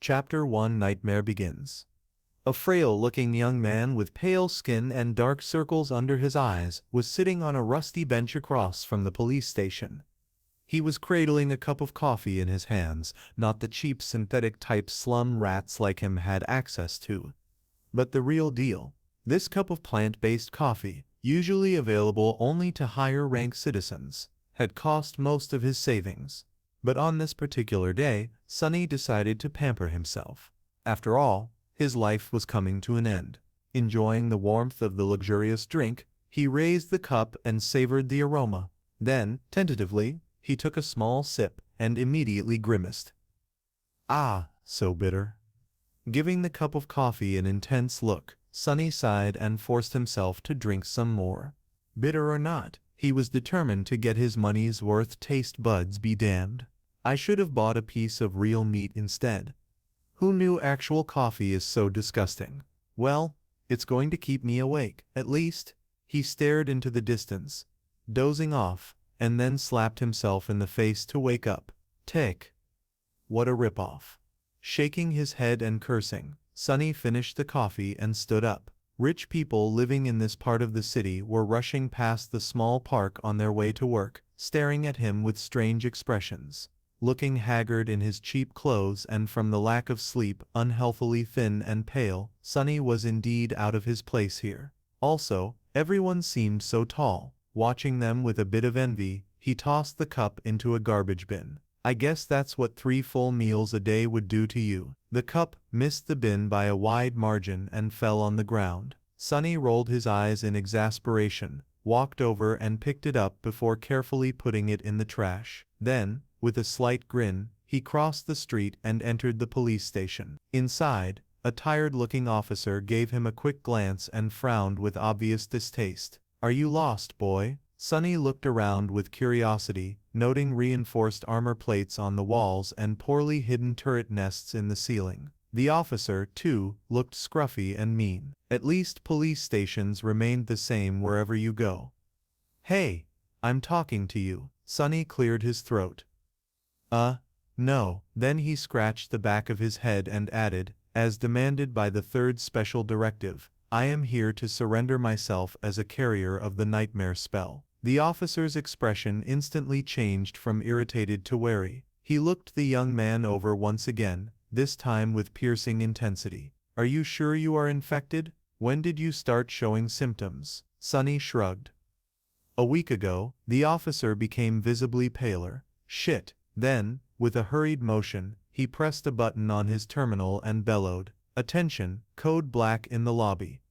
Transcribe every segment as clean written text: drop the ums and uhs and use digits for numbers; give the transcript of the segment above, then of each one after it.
Chapter 1 Nightmare Begins. A frail-looking young man with pale skin and dark circles under his eyes was sitting on a rusty bench across from the police station. He was cradling a cup of coffee in his hands, not the cheap synthetic type slum rats like him had access to, but the real deal. This cup of plant-based coffee, usually available only to higher-ranked citizens, had cost most of his savings. But on this particular day, Sonny decided to pamper himself. After all, his life was coming to an end. Enjoying the warmth of the luxurious drink, he raised the cup and savored the aroma. Then, tentatively, he took a small sip and immediately grimaced. Ah, so bitter. Giving the cup of coffee an intense look, Sonny sighed and forced himself to drink some more. Bitter or not, he was determined to get his money's worth. Taste buds be damned. I should have bought a piece of real meat instead. Who knew actual coffee is so disgusting? Well, it's going to keep me awake, at least. He stared into the distance, dozing off, and then slapped himself in the face to wake up. Tick. What a ripoff. Shaking his head and cursing, Sonny finished the coffee and stood up. Rich people living in this part of the city were rushing past the small park on their way to work, staring at him with strange expressions. Looking haggard in his cheap clothes and from the lack of sleep, unhealthily thin and pale, Sonny was indeed out of his place here. Also, everyone seemed so tall. Watching them with a bit of envy, he tossed the cup into a garbage bin. I guess that's what 3 full meals a day would do to you. The cup missed the bin by a wide margin and fell on the ground. Sonny rolled his eyes in exasperation, walked over and picked it up before carefully putting it in the trash. Then, with a slight grin, he crossed the street and entered the police station. Inside, a tired-looking officer gave him a quick glance and frowned with obvious distaste. Are you lost, boy? Sonny looked around with curiosity, noting reinforced armor plates on the walls and poorly hidden turret nests in the ceiling. The officer, too, looked scruffy and mean. At least police stations remained the same wherever you go. Hey, I'm talking to you. Sonny cleared his throat. No. Then he scratched the back of his head and added, as demanded by the 3rd Special Directive, I am here to surrender myself as a carrier of the nightmare spell. The officer's expression instantly changed from irritated to wary. He looked the young man over once again, this time with piercing intensity. Are you sure you are infected? When did you start showing symptoms? Sonny shrugged. A week ago. The officer became visibly paler. Shit. Then, with a hurried motion, he pressed a button on his terminal and bellowed, Attention, Code Black in the lobby.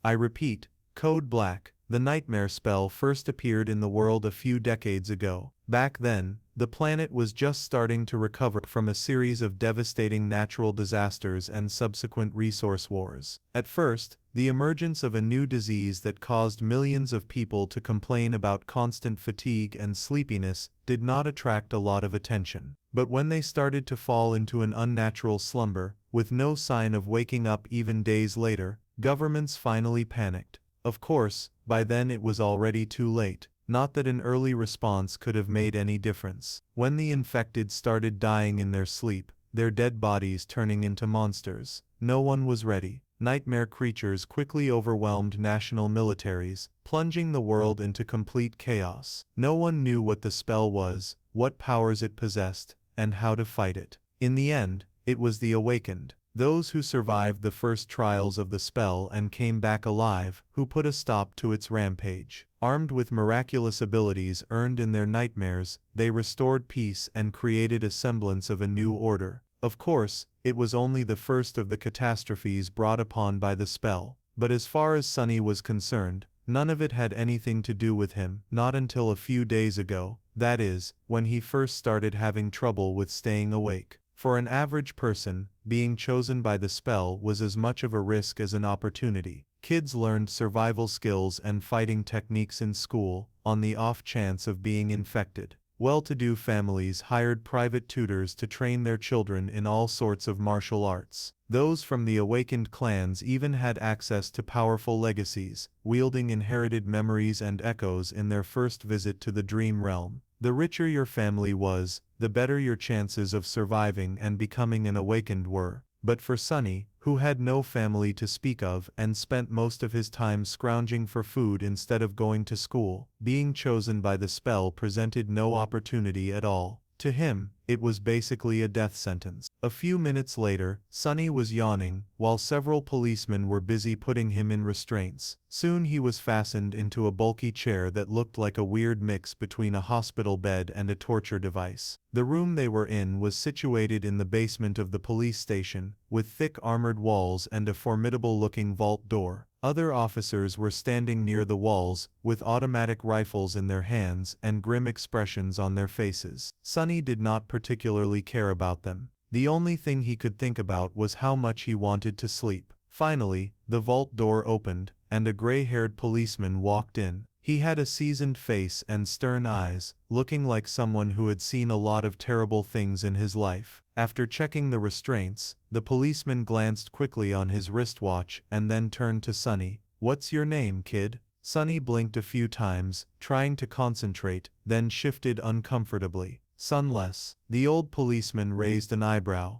I repeat, Code Black. The nightmare spell first appeared in the world a few decades ago. Back then, the planet was just starting to recover from a series of devastating natural disasters and subsequent resource wars. At first, the emergence of a new disease that caused millions of people to complain about constant fatigue and sleepiness did not attract a lot of attention. But when they started to fall into an unnatural slumber, with no sign of waking up even days later, governments finally panicked. Of course, by then it was already too late. Not that an early response could have made any difference. When the infected started dying in their sleep, their dead bodies turning into monsters, no one was ready. Nightmare creatures quickly overwhelmed national militaries, plunging the world into complete chaos. No one knew what the spell was, what powers it possessed, and how to fight it. In the end, it was the awakened, those who survived the first trials of the spell and came back alive, who put a stop to its rampage. Armed with miraculous abilities earned in their nightmares, they restored peace and created a semblance of a new order. Of course, it was only the first of the catastrophes brought upon by the spell, but as far as Sonny was concerned, none of it had anything to do with him, not until a few days ago, that is, when he first started having trouble with staying awake. For an average person, being chosen by the spell was as much of a risk as an opportunity. Kids learned survival skills and fighting techniques in school, on the off chance of being infected. Well-to-do families hired private tutors to train their children in all sorts of martial arts. Those from the awakened clans even had access to powerful legacies, wielding inherited memories and echoes in their first visit to the dream realm. The richer your family was, the better your chances of surviving and becoming an awakened were. But for Sunny, who had no family to speak of and spent most of his time scrounging for food instead of going to school, being chosen by the spell presented no opportunity at all. To him, it was basically a death sentence. A few minutes later, Sunny was yawning, while several policemen were busy putting him in restraints. Soon he was fastened into a bulky chair that looked like a weird mix between a hospital bed and a torture device. The room they were in was situated in the basement of the police station, with thick armored walls and a formidable-looking vault door. Other officers were standing near the walls, with automatic rifles in their hands and grim expressions on their faces. Sunny did not particularly care about them. The only thing he could think about was how much he wanted to sleep. Finally, the vault door opened, and a gray-haired policeman walked in. He had a seasoned face and stern eyes, looking like someone who had seen a lot of terrible things in his life. After checking the restraints, the policeman glanced quickly on his wristwatch and then turned to Sunny. "What's your name, kid?" Sunny blinked a few times, trying to concentrate, then shifted uncomfortably. "Sunless." The old policeman raised an eyebrow.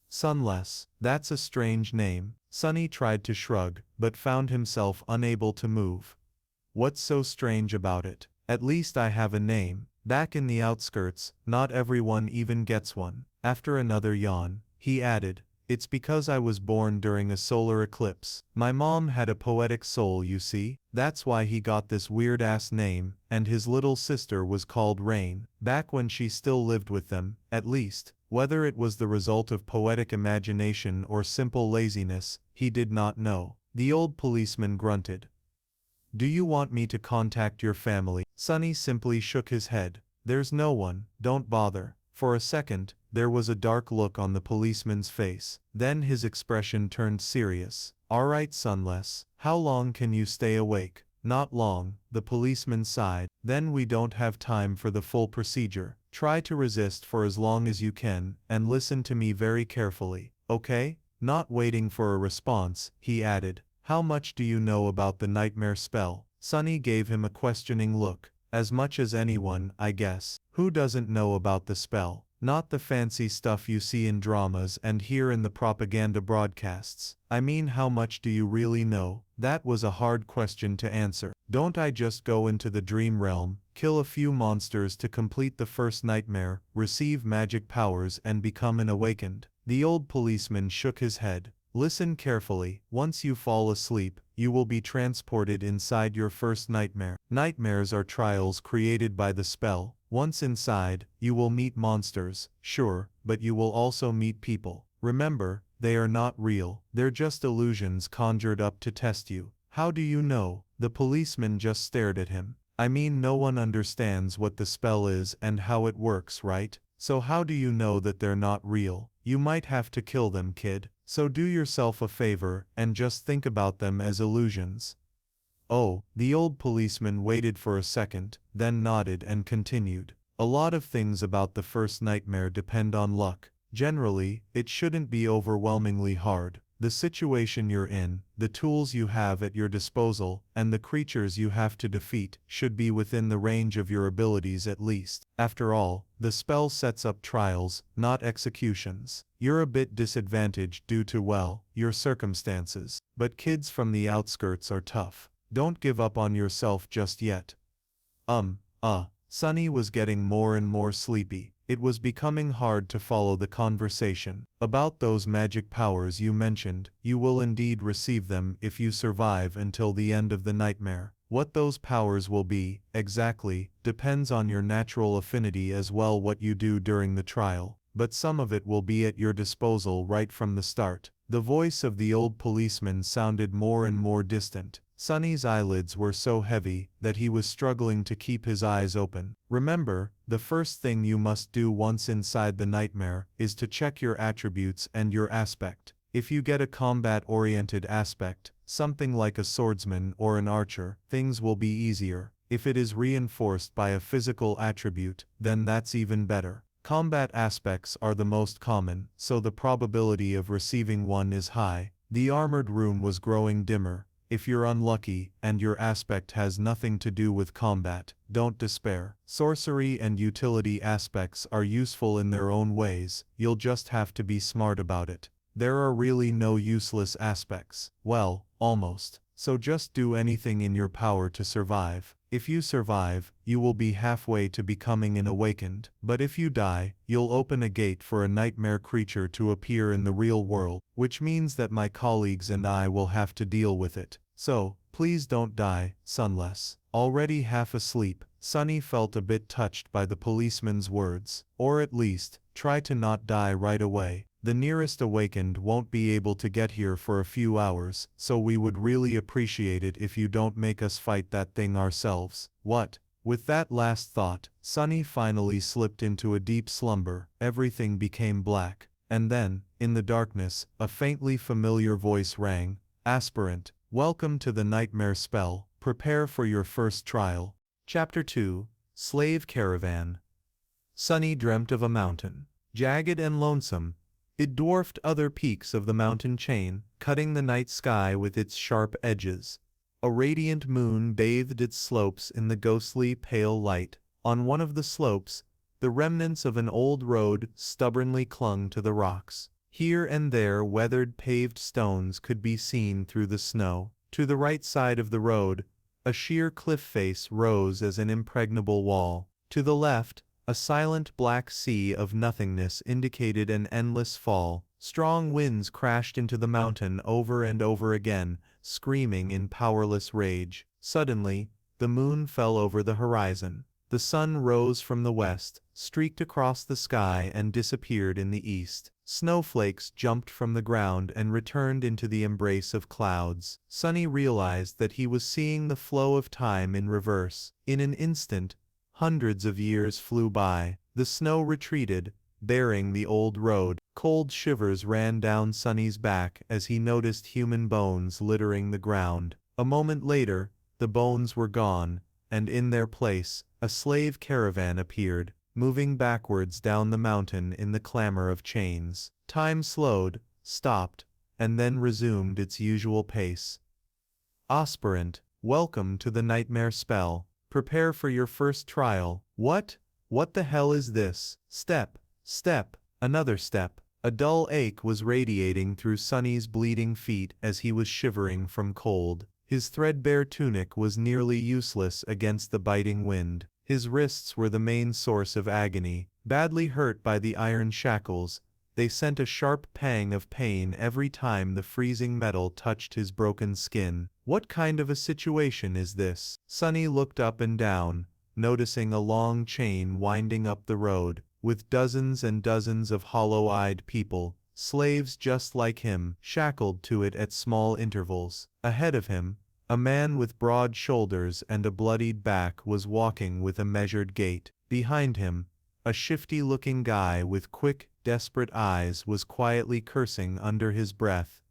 "Sunless, that's a strange name." Sunny tried to shrug, but found himself unable to move. "What's so strange about it? At least I have a name. Back in the outskirts, not everyone even gets one." After another yawn, he added, "It's because I was born during a solar eclipse. My mom had a poetic soul, you see. That's why he got this weird-ass name, and his little sister was called Rain, back when she still lived with them, at least." Whether it was the result of poetic imagination or simple laziness, he did not know. The old policeman grunted. "Do you want me to contact your family?" Sunny simply shook his head. "There's no one, don't bother." For a second, there was a dark look on the policeman's face. Then his expression turned serious. "All right, Sunless, how long can you stay awake?" "Not long," the policeman sighed. "Then we don't have time for the full procedure. Try to resist for as long as you can, and listen to me very carefully, okay?" Not waiting for a response, he added, "How much do you know about the nightmare spell?" Sunny gave him a questioning look. "As much as anyone, I guess. Who doesn't know about the spell? Not the fancy stuff you see in dramas and hear in the propaganda broadcasts. I mean, how much do you really know?" That was a hard question to answer. "Don't I just go into the dream realm, kill a few monsters to complete the first nightmare, receive magic powers and become an awakened?" The old policeman shook his head. "Listen carefully. Once you fall asleep, you will be transported inside your first nightmare. Nightmares are trials created by the spell. Once inside, you will meet monsters, sure, but you will also meet people. Remember, they are not real. They're just illusions conjured up to test you." "How do you know?" The policeman just stared at him. "I mean, no one understands what the spell is and how it works, right? So how do you know that they're not real? You might have to kill them, kid. So do yourself a favor and just think about them as illusions." "Oh," the old policeman waited for a second, then nodded and continued. "A lot of things about the first nightmare depend on luck. Generally, it shouldn't be overwhelmingly hard. The situation you're in, the tools you have at your disposal, and the creatures you have to defeat should be within the range of your abilities at least. After all, the spell sets up trials, not executions. You're a bit disadvantaged due to, well, your circumstances. But kids from the outskirts are tough. Don't give up on yourself just yet." Sunny was getting more and more sleepy. It was becoming hard to follow the conversation. "About those magic powers you mentioned, you will indeed receive them if you survive until the end of the nightmare. What those powers will be, exactly, depends on your natural affinity as well what you do during the trial, but some of it will be at your disposal right from the start." The voice of the old policeman sounded more and more distant. Sunny's eyelids were so heavy that he was struggling to keep his eyes open. "Remember, the first thing you must do once inside the nightmare is to check your attributes and your aspect. If you get a combat-oriented aspect, something like a swordsman or an archer, things will be easier. If it is reinforced by a physical attribute, then that's even better. Combat aspects are the most common, so the probability of receiving one is high." The armored room was growing dimmer. If you're unlucky, and your aspect has nothing to do with combat, don't despair. Sorcery and utility aspects are useful in their own ways, you'll just have to be smart about it. There are really no useless aspects. Well, almost. So just do anything in your power to survive. If you survive, you will be halfway to becoming an awakened. But if you die, you'll open a gate for a nightmare creature to appear in the real world, which means that my colleagues and I will have to deal with it. So, please don't die, Sunless. Already half asleep, Sunny felt a bit touched by the policeman's words. Or at least, try to not die right away. The nearest awakened won't be able to get here for a few hours, so we would really appreciate it if you don't make us fight that thing ourselves. What? With that last thought, Sunny finally slipped into a deep slumber. Everything became black. And then, in the darkness, a faintly familiar voice rang. Aspirant, welcome to the nightmare spell. Prepare for your first trial. Chapter 2, Slave Caravan. Sunny dreamt of a mountain. Jagged and lonesome, it dwarfed other peaks of the mountain chain, cutting the night sky with its sharp edges. A radiant moon bathed its slopes in the ghostly pale light. On one of the slopes, the remnants of an old road stubbornly clung to the rocks. Here and there weathered paved stones could be seen through the snow. To the right side of the road, a sheer cliff face rose as an impregnable wall. To the left, a silent black sea of nothingness indicated an endless fall. Strong winds crashed into the mountain over and over again, screaming in powerless rage. Suddenly, the moon fell over the horizon. The sun rose from the west, streaked across the sky and disappeared in the east. Snowflakes jumped from the ground and returned into the embrace of clouds. Sunny realized that he was seeing the flow of time in reverse. In an instant, hundreds of years flew by. The snow retreated, bearing the old road. Cold shivers ran down Sunny's back as he noticed human bones littering the ground. A moment later, the bones were gone, and in their place, a slave caravan appeared, moving backwards down the mountain in the clamor of chains. Time slowed, stopped, and then resumed its usual pace. Aspirant, welcome to the nightmare spell. Prepare for your first trial. What? What the hell is this? Step, step, another step. A dull ache was radiating through Sunny's bleeding feet as he was shivering from cold. His threadbare tunic was nearly useless against the biting wind. His wrists were the main source of agony. Badly hurt by the iron shackles, they sent a sharp pang of pain every time the freezing metal touched his broken skin. What kind of a situation is this? Sunny looked up and down, noticing a long chain winding up the road, with dozens and dozens of hollow-eyed people, slaves just like him, shackled to it at small intervals. Ahead of him, a man with broad shoulders and a bloodied back was walking with a measured gait. Behind him, a shifty-looking guy with quick, desperate eyes was quietly cursing under his breath,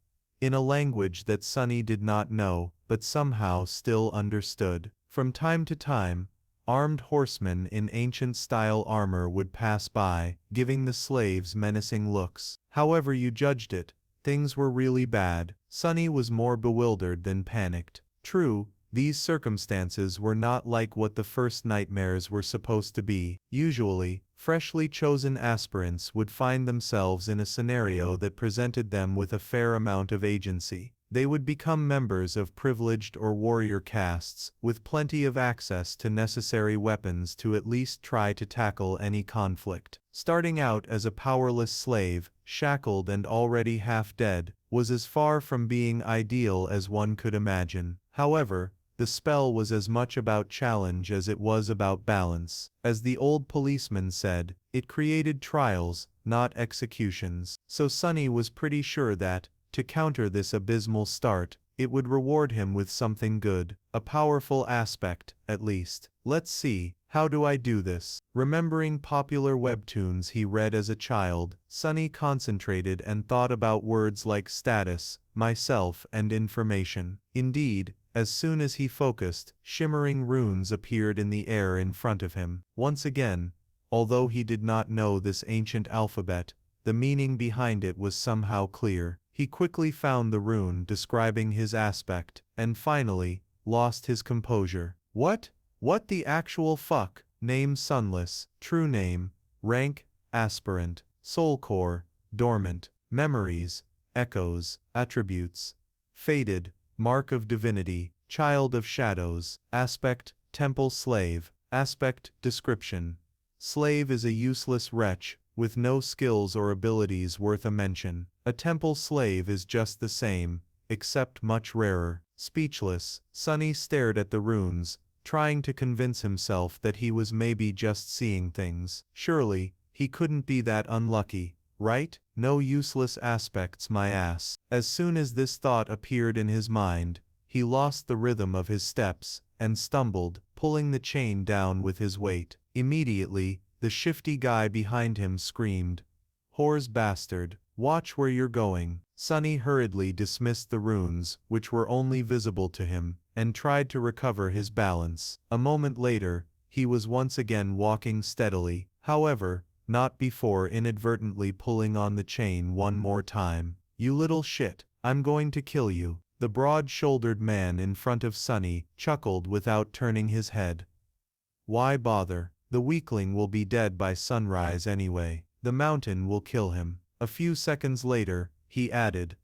in a language that Sunny did not know, but somehow still understood. From time to time, armed horsemen in ancient-style armor would pass by, giving the slaves menacing looks. However you judged it, things were really bad. Sunny was more bewildered than panicked. True, these circumstances were not like what the first nightmares were supposed to be. Usually, freshly chosen aspirants would find themselves in a scenario that presented them with a fair amount of agency. They would become members of privileged or warrior castes, with plenty of access to necessary weapons to at least try to tackle any conflict. Starting out as a powerless slave, shackled and already half dead, was as far from being ideal as one could imagine. However, the spell was as much about challenge as it was about balance. As the old policeman said, it created trials, not executions. So Sunny was pretty sure that, to counter this abysmal start, it would reward him with something good, a powerful aspect, at least. Let's see, how do I do this? Remembering popular webtoons he read as a child, Sunny concentrated and thought about words like status, myself, and information. Indeed, as soon as he focused, shimmering runes appeared in the air in front of him. Once again, although he did not know this ancient alphabet, the meaning behind it was somehow clear. He quickly found the rune describing his aspect, and finally, lost his composure. What? What the actual fuck? Name Sunless, true name, rank, aspirant, soul core, dormant, memories, echoes, attributes, faded, mark of divinity, child of shadows, aspect, temple slave, aspect, description. Slave is a useless wretch, with no skills or abilities worth a mention. A temple slave is just the same, except much rarer. Speechless, Sunny stared at the runes, trying to convince himself that he was maybe just seeing things. Surely, he couldn't be that unlucky, right? No useless aspects, my ass. As soon as this thought appeared in his mind, he lost the rhythm of his steps, and stumbled, pulling the chain down with his weight. Immediately, the shifty guy behind him screamed, "Whore's bastard, watch where you're going." Sunny hurriedly dismissed the runes, which were only visible to him, and tried to recover his balance. A moment later, he was once again walking steadily, however, not before inadvertently pulling on the chain one more time. "You little shit, I'm going to kill you." The broad-shouldered man in front of Sunny chuckled without turning his head. "Why bother? The weakling will be dead by sunrise anyway. The mountain will kill him." A few seconds later, he added,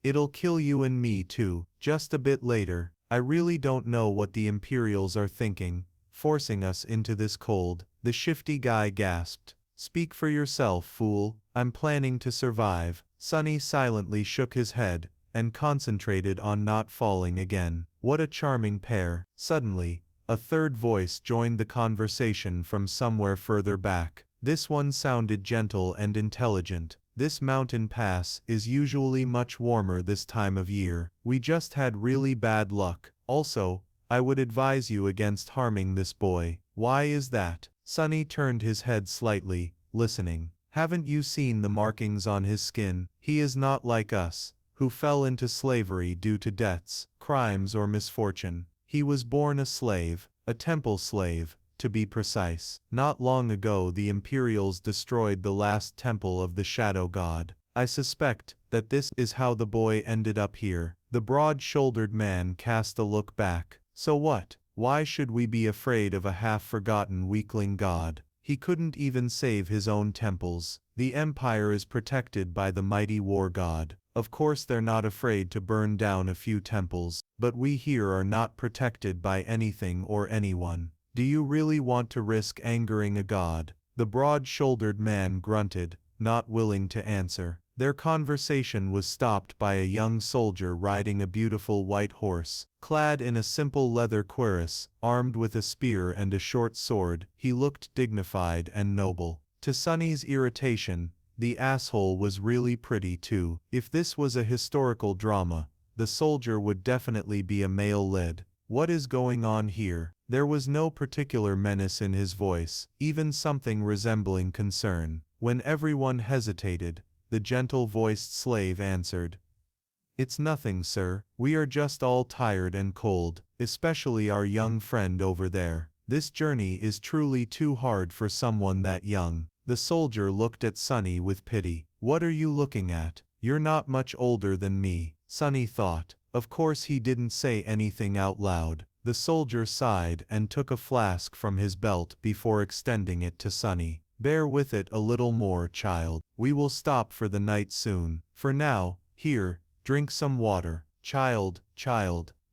"It'll kill you and me too, just a bit later. I really don't know what the Imperials are thinking, forcing us into this cold." The shifty guy gasped. "Speak for yourself, fool. I'm planning to survive." Sunny silently shook his head, and concentrated on not falling again. What a charming pair. Suddenly, a third voice joined the conversation from somewhere further back. This one sounded gentle and intelligent. "This mountain pass is usually much warmer this time of year. We just had really bad luck. Also, I would advise you against harming this boy." "Why is that?" Sunny turned his head slightly, listening. "Haven't you seen the markings on his skin? He is not like us, who fell into slavery due to debts, crimes or misfortune. He was born a slave, a temple slave, to be precise. Not long ago the Imperials destroyed the last temple of the Shadow God. I suspect that this is how the boy ended up here." The broad-shouldered man cast a look back. "So what? Why should we be afraid of a half-forgotten weakling god? He couldn't even save his own temples. The Empire is protected by the mighty war god. Of course they're not afraid to burn down a few temples, but we here are not protected by anything or anyone. Do you really want to risk angering a god?" The broad-shouldered man grunted, not willing to answer. Their conversation was stopped by a young soldier riding a beautiful white horse. Clad in a simple leather cuirass, armed with a spear and a short sword, he looked dignified and noble. To Sunny's irritation, the asshole was really pretty too. If this was a historical drama, the soldier would definitely be a male lead. "What is going on here?" There was no particular menace in his voice, even something resembling concern. When everyone hesitated, the gentle-voiced slave answered, "It's nothing, sir. We are just all tired and cold, especially our young friend over there. This journey is truly too hard for someone that young." The soldier looked at Sunny with pity. "What are you looking at? You're not much older than me," Sunny thought. Of course he didn't say anything out loud. The soldier sighed and took a flask from his belt before extending it to Sunny. "Bear with it a little more, child. We will stop for the night soon. For now, here, drink some water." Child.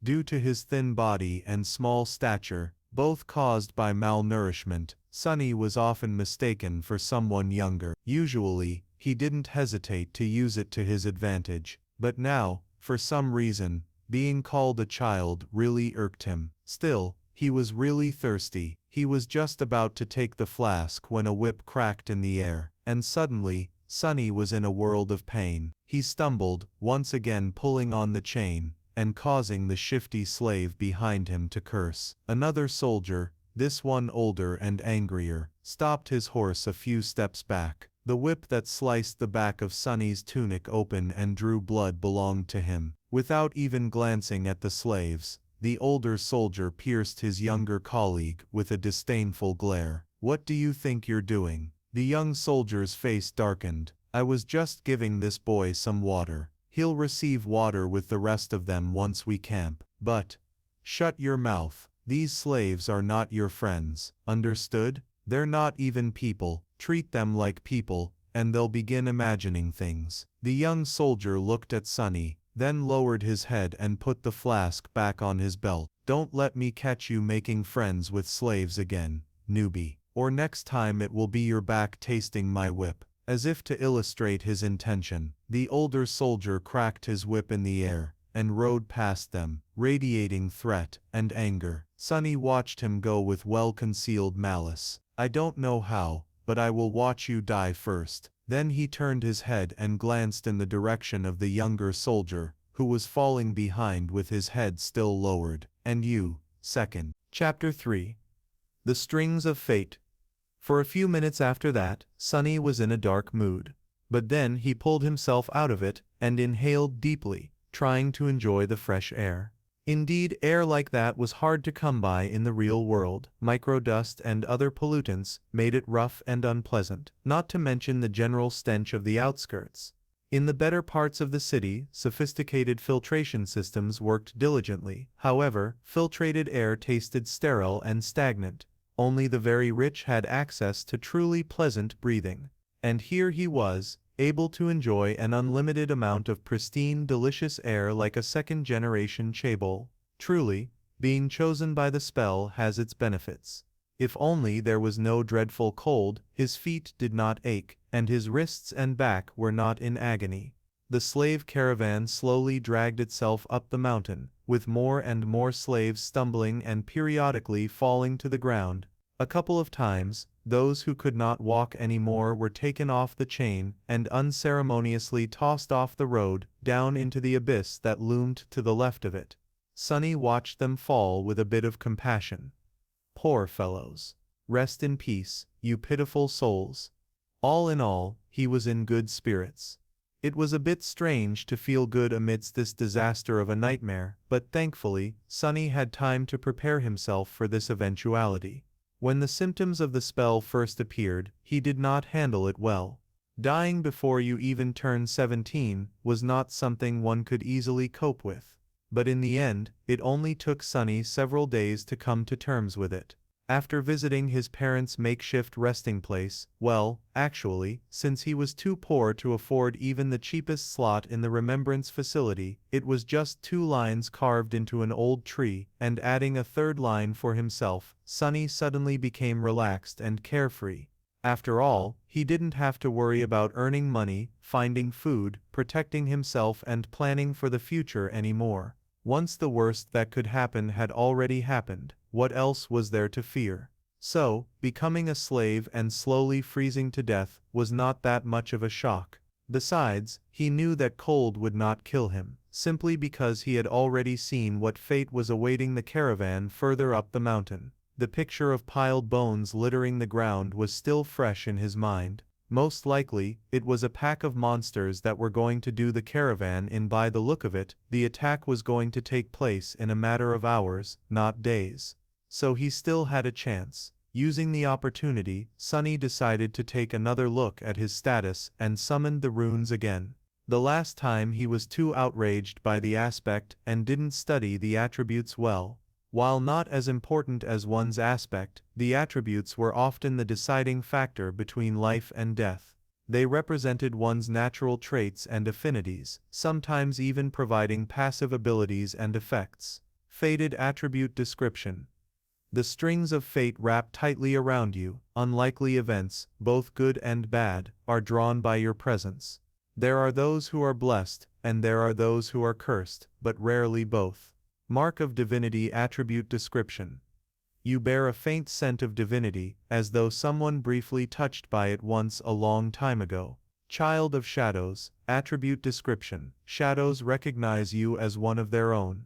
Due to his thin body and small stature, both caused by malnourishment, Sunny was often mistaken for someone younger. Usually, he didn't hesitate to use it to his advantage, but now, for some reason, being called a child really irked him. Still, he was really thirsty. He was just about to take the flask when a whip cracked in the air, and suddenly, Sunny was in a world of pain. He stumbled, once again pulling on the chain, and causing the shifty slave behind him to curse. Another soldier, this one older and angrier, stopped his horse a few steps back. The whip that sliced the back of Sunny's tunic open and drew blood belonged to him. Without even glancing at the slaves, the older soldier pierced his younger colleague with a disdainful glare. "What do you think you're doing?" The young soldier's face darkened. "I was just giving this boy some water. He'll receive water with the rest of them once we camp. But shut your mouth. These slaves are not your friends, understood? They're not even people. Treat them like people, and they'll begin imagining things. The young soldier looked at Sunny, then lowered his head and put the flask back on his belt. Don't let me catch you making friends with slaves again, newbie, or next time it will be your back tasting my whip. As if to illustrate his intention, the older soldier cracked his whip in the air and rode past them, radiating threat and anger. Sunny watched him go with well-concealed malice. I don't know how, but I will watch you die first. Then he turned his head and glanced in the direction of the younger soldier, who was falling behind with his head still lowered. And you, second. Chapter 3. The Strings of Fate. For a few minutes after that, Sunny was in a dark mood. But then he pulled himself out of it and inhaled deeply, trying to enjoy the fresh air. Indeed, air like that was hard to come by in the real world. Microdust and other pollutants made it rough and unpleasant, not to mention the general stench of the outskirts. In the better parts of the city, sophisticated filtration systems worked diligently. However, filtrated air tasted sterile and stagnant. Only the very rich had access to truly pleasant breathing. And here he was, able to enjoy an unlimited amount of pristine, delicious air like a second-generation chaebol. Truly, being chosen by the spell has its benefits. If only there was no dreadful cold, his feet did not ache, and his wrists and back were not in agony. The slave caravan slowly dragged itself up the mountain, with more and more slaves stumbling and periodically falling to the ground. A couple of times, those who could not walk anymore were taken off the chain and unceremoniously tossed off the road, down into the abyss that loomed to the left of it. Sunny watched them fall with a bit of compassion. Poor fellows. Rest in peace, you pitiful souls. All in all, he was in good spirits. It was a bit strange to feel good amidst this disaster of a nightmare, but thankfully, Sunny had time to prepare himself for this eventuality. When the symptoms of the spell first appeared, he did not handle it well. Dying before you even turned 17 was not something one could easily cope with. But in the end, it only took Sunny several days to come to terms with it. After visiting his parents' makeshift resting place, well, actually, since he was too poor to afford even the cheapest slot in the remembrance facility, it was just 2 lines carved into an old tree, and adding a 3rd line for himself, Sunny suddenly became relaxed and carefree. After all, he didn't have to worry about earning money, finding food, protecting himself and planning for the future anymore. Once the worst that could happen had already happened, what else was there to fear? So, becoming a slave and slowly freezing to death was not that much of a shock. Besides, he knew that cold would not kill him, simply because he had already seen what fate was awaiting the caravan further up the mountain. The picture of piled bones littering the ground was still fresh in his mind. Most likely, it was a pack of monsters that were going to do the caravan in. By the look of it, the attack was going to take place in a matter of hours, not days. So he still had a chance. Using the opportunity, Sunny decided to take another look at his status and summoned the runes again. The last time he was too outraged by the aspect and didn't study the attributes well. While not as important as one's aspect, the attributes were often the deciding factor between life and death. They represented one's natural traits and affinities, sometimes even providing passive abilities and effects. Fated attribute description. The strings of fate wrap tightly around you. Unlikely events, both good and bad, are drawn by your presence. There are those who are blessed, and there are those who are cursed, but rarely both. Mark of divinity attribute description. You bear a faint scent of divinity, as though someone briefly touched by it once a long time ago. Child of shadows attribute description. Shadows recognize you as one of their own.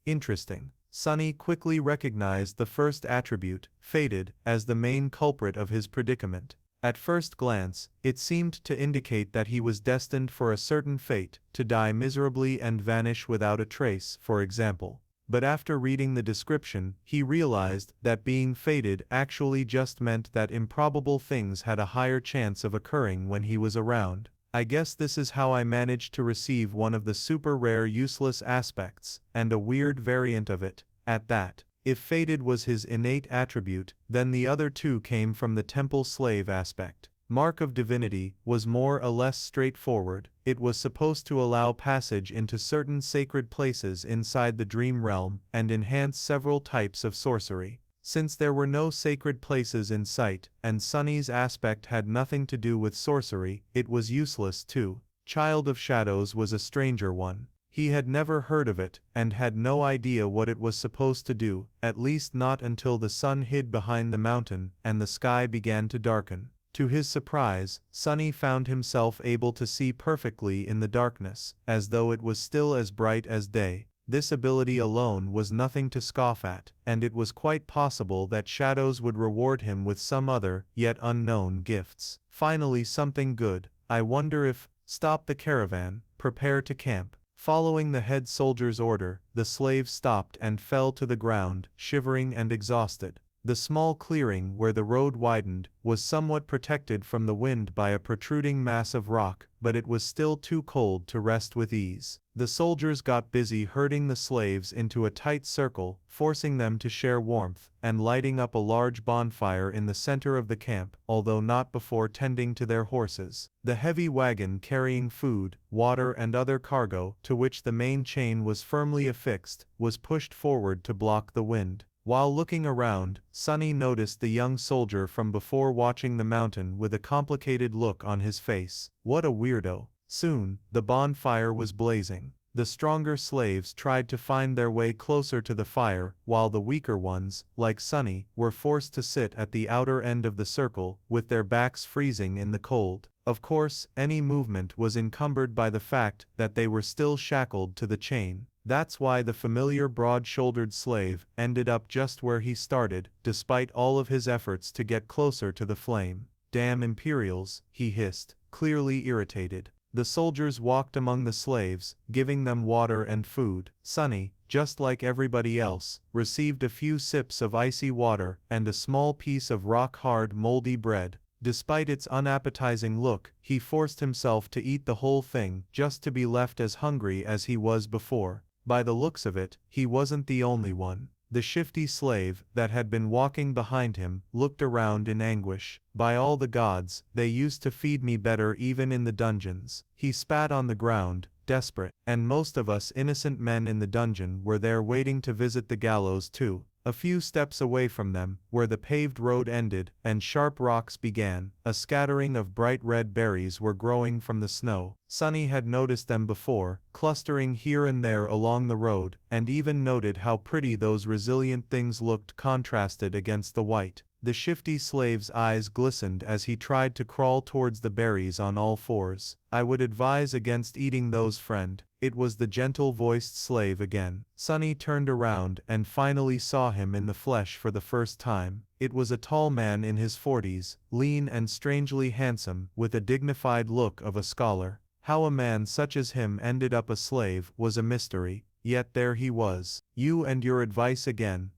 Interesting. Sunny quickly recognized the first attribute, fated, as the main culprit of his predicament. At first glance, it seemed to indicate that he was destined for a certain fate, to die miserably and vanish without a trace, for example. But after reading the description, he realized that being fated actually just meant that improbable things had a higher chance of occurring when he was around. I guess this is how I managed to receive one of the super rare useless aspects, and a weird variant of it, at that. If fated was his innate attribute, then the other two came from the temple slave aspect. Mark of Divinity was more or less straightforward. It was supposed to allow passage into certain sacred places inside the dream realm and enhance several types of sorcery. Since there were no sacred places in sight, and Sunny's aspect had nothing to do with sorcery, it was useless too. Child of Shadows was a stranger one. He had never heard of it, and had no idea what it was supposed to do, at least not until the sun hid behind the mountain and the sky began to darken. To his surprise, Sunny found himself able to see perfectly in the darkness, as though it was still as bright as day. This ability alone was nothing to scoff at, and it was quite possible that Shadows would reward him with some other, yet unknown gifts. Finally something good. I wonder if, stop the caravan, prepare to camp. Following the head soldier's order, the slaves stopped and fell to the ground, shivering and exhausted. The small clearing where the road widened was somewhat protected from the wind by a protruding mass of rock, but it was still too cold to rest with ease. The soldiers got busy herding the slaves into a tight circle, forcing them to share warmth, and lighting up a large bonfire in the center of the camp, although not before tending to their horses. The heavy wagon carrying food, water and other cargo, to which the main chain was firmly affixed, was pushed forward to block the wind. While looking around, Sunny noticed the young soldier from before watching the mountain with a complicated look on his face. What a weirdo. Soon, the bonfire was blazing. The stronger slaves tried to find their way closer to the fire, while the weaker ones, like Sunny, were forced to sit at the outer end of the circle, with their backs freezing in the cold. Of course, any movement was encumbered by the fact that they were still shackled to the chain. That's why the familiar broad-shouldered slave ended up just where he started, despite all of his efforts to get closer to the flame. Damn Imperials, he hissed, clearly irritated. The soldiers walked among the slaves, giving them water and food. Sunny, just like everybody else, received a few sips of icy water and a small piece of rock-hard moldy bread. Despite its unappetizing look, he forced himself to eat the whole thing just to be left as hungry as he was before. By the looks of it, he wasn't the only one. The shifty slave that had been walking behind him looked around in anguish. By all the gods, they used to feed me better even in the dungeons. He spat on the ground, desperate, and most of us innocent men in the dungeon were there waiting to visit the gallows too. A few steps away from them, where the paved road ended and sharp rocks began, a scattering of bright red berries were growing from the snow. Sunny had noticed them before, clustering here and there along the road, and even noted how pretty those resilient things looked contrasted against the white. The shifty slave's eyes glistened as he tried to crawl towards the berries on all fours. I would advise against eating those, friend. It was the gentle-voiced slave again. Sunny turned around and finally saw him in the flesh for the first time. It was a tall man in his 40s, lean and strangely handsome, with a dignified look of a scholar. How a man such as him ended up a slave was a mystery, yet there he was. You and your advice again.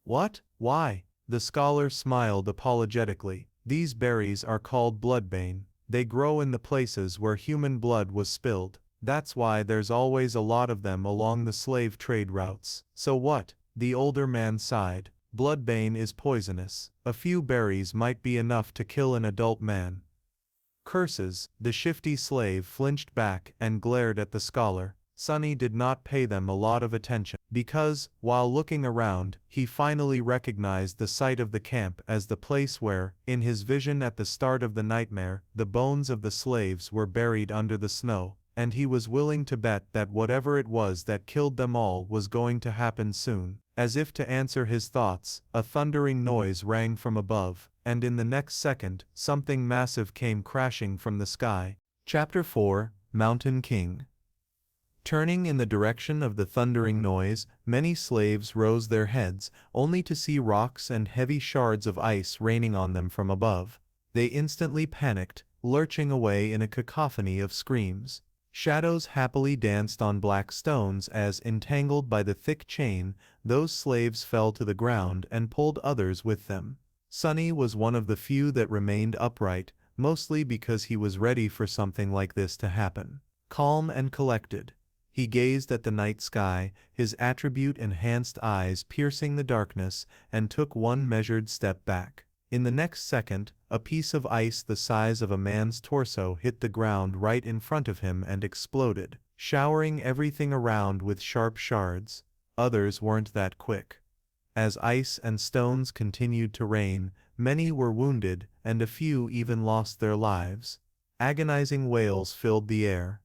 What? Why? The scholar smiled apologetically. These berries are called bloodbane. They grow in the places where human blood was spilled. That's why there's always a lot of them along the slave trade routes. So what? The older man sighed. Bloodbane is poisonous. A few berries might be enough to kill an adult man. Curses. The shifty slave flinched back and glared at the scholar. Sunny did not pay them a lot of attention, because, while looking around, he finally recognized the site of the camp as the place where, in his vision at the start of the nightmare, the bones of the slaves were buried under the snow, and he was willing to bet that whatever it was that killed them all was going to happen soon. As if to answer his thoughts, a thundering noise rang from above, and in the next second, something massive came crashing from the sky. Chapter 4, Mountain King. Turning in the direction of the thundering noise, many slaves rose their heads, only to see rocks and heavy shards of ice raining on them from above. They instantly panicked, lurching away in a cacophony of screams. Shadows happily danced on black stones as, entangled by the thick chain, those slaves fell to the ground and pulled others with them. Sunny was one of the few that remained upright, mostly because he was ready for something like this to happen. Calm and collected, he gazed at the night sky, his attribute-enhanced eyes piercing the darkness, and took one measured step back. In the next second, a piece of ice the size of a man's torso hit the ground right in front of him and exploded, showering everything around with sharp shards. Others weren't that quick. As ice and stones continued to rain, many were wounded, and a few even lost their lives. Agonizing wails filled the air.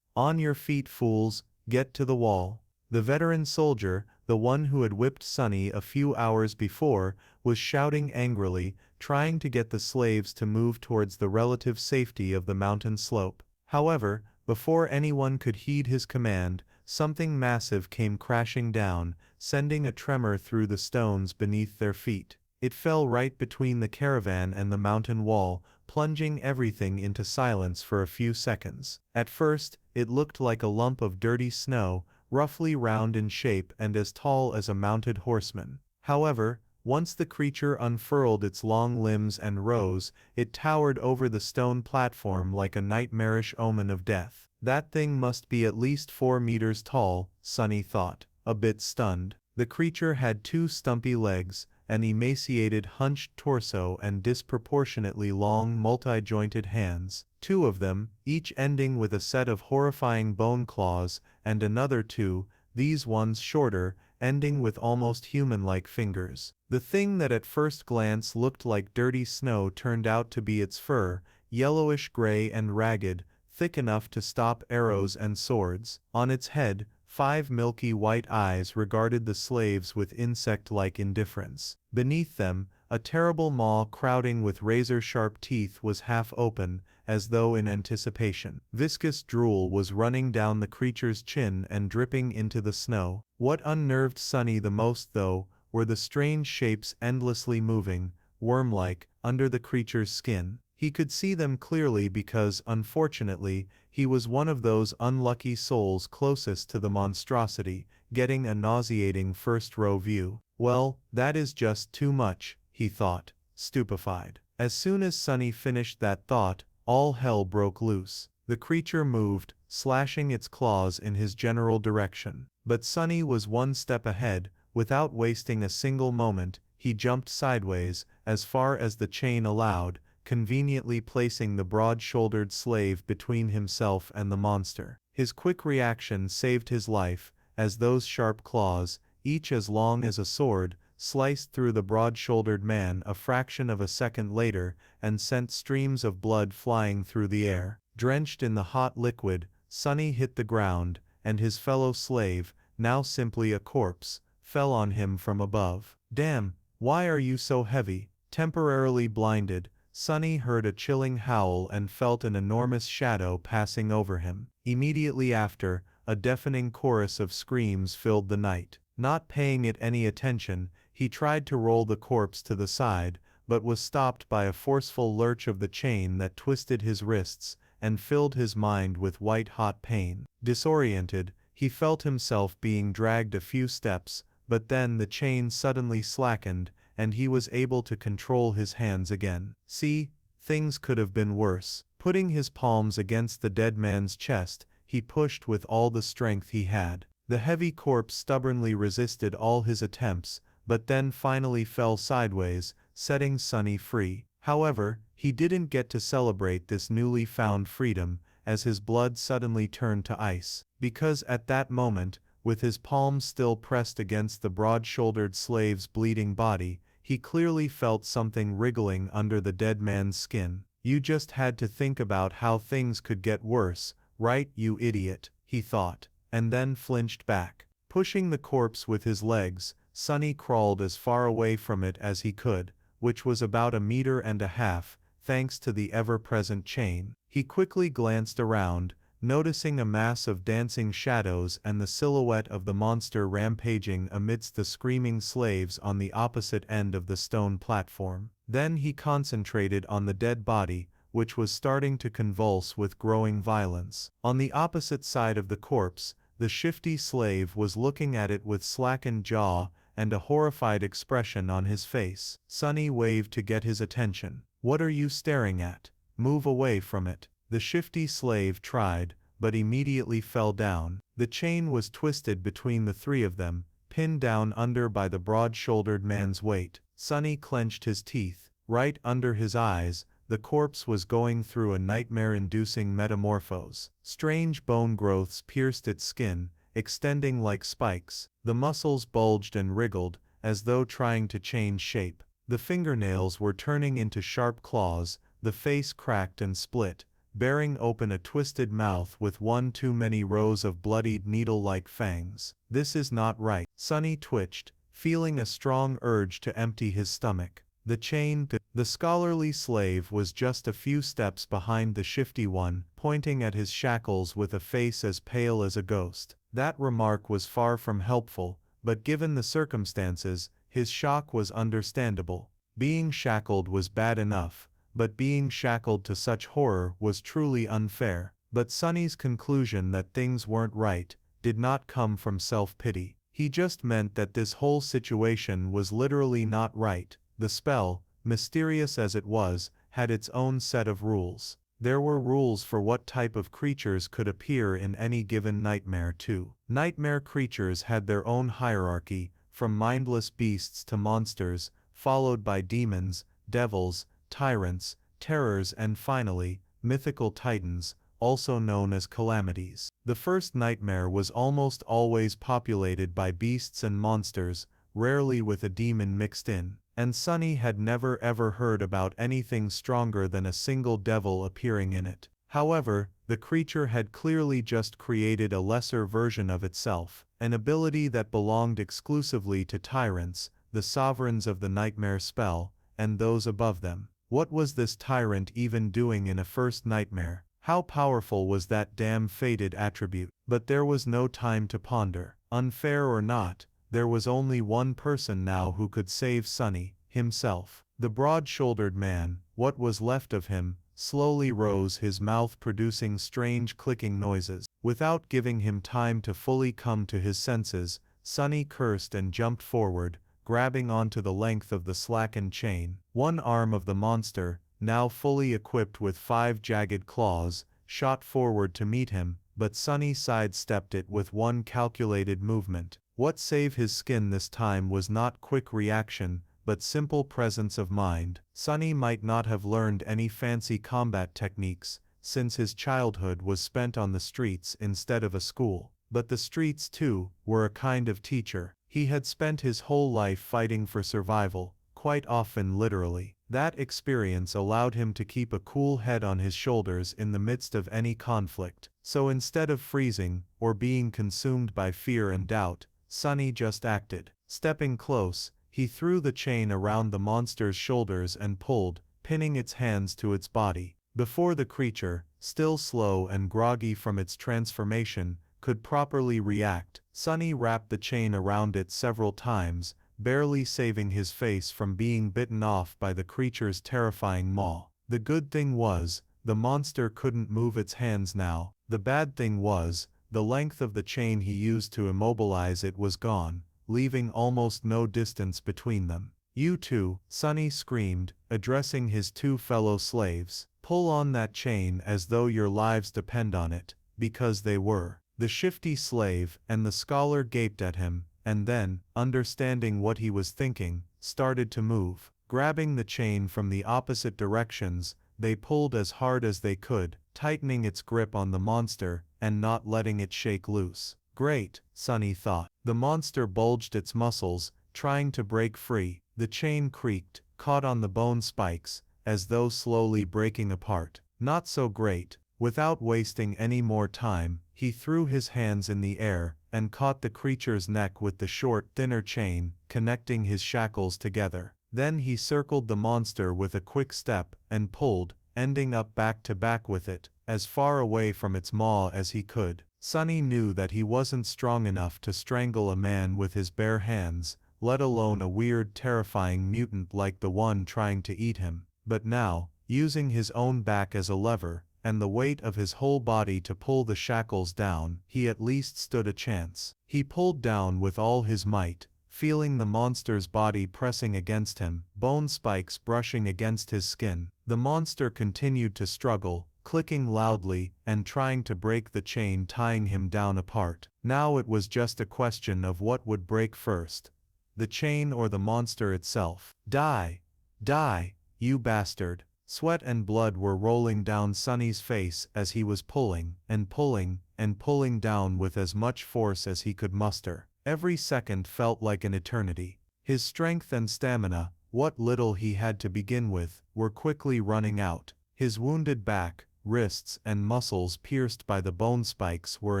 "On your feet, fools, get to the wall." The veteran soldier, the one who had whipped Sonny a few hours before, was shouting angrily, trying to get the slaves to move towards the relative safety of the mountain slope. However, before anyone could heed his command, something massive came crashing down, sending a tremor through the stones beneath their feet. It fell right between the caravan and the mountain wall, plunging everything into silence for a few seconds. At first, it looked like a lump of dirty snow, roughly round in shape and as tall as a mounted horseman. However, once the creature unfurled its long limbs and rose, it towered over the stone platform like a nightmarish omen of death. That thing must be at least 4 meters tall, Sonny thought, a bit stunned. The creature had 2 stumpy legs, an emaciated hunched torso and disproportionately long multi-jointed hands, 2 of them, each ending with a set of horrifying bone claws, and another 2, these ones shorter, ending with almost human-like fingers. The thing that at first glance looked like dirty snow turned out to be its fur, yellowish-gray and ragged, thick enough to stop arrows and swords. On its head, 5 milky white eyes regarded the slaves with insect-like indifference. Beneath them, a terrible maw crowding with razor-sharp teeth was half open, as though in anticipation. Viscous drool was running down the creature's chin and dripping into the snow. What unnerved Sonny the most, though, were the strange shapes endlessly moving, worm-like, under the creature's skin. He could see them clearly because, unfortunately, he was one of those unlucky souls closest to the monstrosity, getting a nauseating first-row view. Well, that is just too much, he thought, stupefied. As soon as Sonny finished that thought, all hell broke loose. The creature moved, slashing its claws in his general direction. But Sonny was one step ahead. Without wasting a single moment, he jumped sideways, as far as the chain allowed, conveniently placing the broad-shouldered slave between himself and the monster. His quick reaction saved his life, as those sharp claws, each as long as a sword, sliced through the broad-shouldered man a fraction of a second later, and sent streams of blood flying through the air. Drenched in the hot liquid, Sonny hit the ground, and his fellow slave, now simply a corpse, fell on him from above. "Damn, why are you so heavy?" Temporarily blinded, Sonny heard a chilling howl and felt an enormous shadow passing over him. Immediately after, a deafening chorus of screams filled the night. Not paying it any attention, he tried to roll the corpse to the side, but was stopped by a forceful lurch of the chain that twisted his wrists and filled his mind with white-hot pain. Disoriented, he felt himself being dragged a few steps, but then the chain suddenly slackened, and he was able to control his hands again. See, things could have been worse. Putting his palms against the dead man's chest, he pushed with all the strength he had. The heavy corpse stubbornly resisted all his attempts, but then finally fell sideways, setting Sonny free. However, he didn't get to celebrate this newly found freedom, as his blood suddenly turned to ice. Because at that moment, with his palms still pressed against the broad-shouldered slave's bleeding body, he clearly felt something wriggling under the dead man's skin. "You just had to think about how things could get worse, right, you idiot," he thought, and then flinched back. Pushing the corpse with his legs, Sonny crawled as far away from it as he could, which was about 1.5 meters, thanks to the ever-present chain. He quickly glanced around, noticing a mass of dancing shadows and the silhouette of the monster rampaging amidst the screaming slaves on the opposite end of the stone platform. Then he concentrated on the dead body, which was starting to convulse with growing violence. On the opposite side of the corpse, the shifty slave was looking at it with slackened jaw and a horrified expression on his face. Sonny waved to get his attention. "What are you staring at?" Move away from it. The shifty slave tried, but immediately fell down. The chain was twisted between the three of them, pinned down under by the broad-shouldered man's weight. Sonny clenched his teeth. Right under his eyes, the corpse was going through a nightmare-inducing metamorphose. Strange bone growths pierced its skin, extending like spikes. The muscles bulged and wriggled, as though trying to change shape. The fingernails were turning into sharp claws, the face cracked and split, bearing open a twisted mouth with one too many rows of bloodied needle-like fangs. This is not right. Sonny twitched, feeling a strong urge to empty his stomach. The scholarly slave was just a few steps behind the shifty one, pointing at his shackles with a face as pale as a ghost. That remark was far from helpful, but given the circumstances, his shock was understandable. Being shackled was bad enough, but being shackled to such horror was truly unfair. But Sonny's conclusion that things weren't right did not come from self-pity. He just meant that this whole situation was literally not right. The spell, mysterious as it was, had its own set of rules. There were rules for what type of creatures could appear in any given nightmare too. Nightmare creatures had their own hierarchy, from mindless beasts to monsters, followed by demons, devils, tyrants, terrors and finally, mythical titans, also known as calamities. The first nightmare was almost always populated by beasts and monsters, rarely with a demon mixed in. And Sonny had never ever heard about anything stronger than a single devil appearing in it. However, the creature had clearly just created a lesser version of itself, an ability that belonged exclusively to tyrants, the sovereigns of the nightmare spell, and those above them. What was this tyrant even doing in a first nightmare? How powerful was that damn fated attribute? But there was no time to ponder. Unfair or not, there was only one person now who could save Sonny, himself. The broad-shouldered man, what was left of him, slowly rose, his mouth producing strange clicking noises. Without giving him time to fully come to his senses, Sonny cursed and jumped forward, grabbing onto the length of the slackened chain. One arm of the monster, now fully equipped with 5 jagged claws, shot forward to meet him, but Sonny sidestepped it with one calculated movement. What saved his skin this time was not quick reaction, but simple presence of mind. Sonny might not have learned any fancy combat techniques, since his childhood was spent on the streets instead of a school. But the streets, too, were a kind of teacher. He had spent his whole life fighting for survival, quite often literally. That experience allowed him to keep a cool head on his shoulders in the midst of any conflict. So instead of freezing, or being consumed by fear and doubt, Sonny just acted. Stepping close, he threw the chain around the monster's shoulders and pulled, pinning its hands to its body. Before the creature, still slow and groggy from its transformation, could properly react, Sonny wrapped the chain around it several times, barely saving his face from being bitten off by the creature's terrifying maw. The good thing was, the monster couldn't move its hands now. The bad thing was, the length of the chain he used to immobilize it was gone, leaving almost no distance between them. "You two," Sonny screamed, addressing his 2 fellow slaves. "Pull on that chain as though your lives depend on it," because they were. The shifty slave and the scholar gaped at him, and then, understanding what he was thinking, started to move. Grabbing the chain from the opposite directions, they pulled as hard as they could, tightening its grip on the monster, and not letting it shake loose. Great, Sonny thought. The monster bulged its muscles, trying to break free. The chain creaked, caught on the bone spikes, as though slowly breaking apart. Not so great. Without wasting any more time, he threw his hands in the air, and caught the creature's neck with the short, thinner chain, connecting his shackles together. Then he circled the monster with a quick step, and pulled, ending up back to back with it, as far away from its maw as he could. Sonny knew that he wasn't strong enough to strangle a man with his bare hands, let alone a weird, terrifying mutant like the one trying to eat him. But now, using his own back as a lever, and the weight of his whole body to pull the shackles down, he at least stood a chance. He pulled down with all his might, feeling the monster's body pressing against him, bone spikes brushing against his skin. The monster continued to struggle, clicking loudly and trying to break the chain tying him down apart. Now it was just a question of what would break first, the chain or the monster itself. Die! Die, you bastard! Sweat and blood were rolling down Sonny's face as he was pulling and pulling and pulling down with as much force as he could muster. Every second felt like an eternity. His strength and stamina, what little he had to begin with, were quickly running out. His wounded back, wrists and muscles pierced by the bone spikes were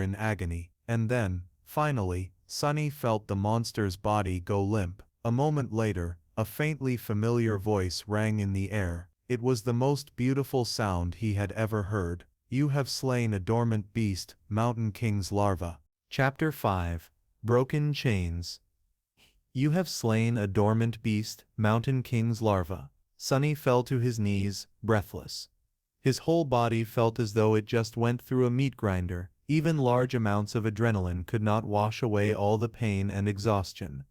in agony. And then, finally, Sonny felt the monster's body go limp. A moment later, a faintly familiar voice rang in the air. It was the most beautiful sound he had ever heard. You have slain a dormant beast, Mountain King's larva. Chapter 5. Broken Chains. You have slain a dormant beast, Mountain King's larva. Sonny fell to his knees, breathless. His whole body felt as though it just went through a meat grinder. Even large amounts of adrenaline could not wash away all the pain and exhaustion.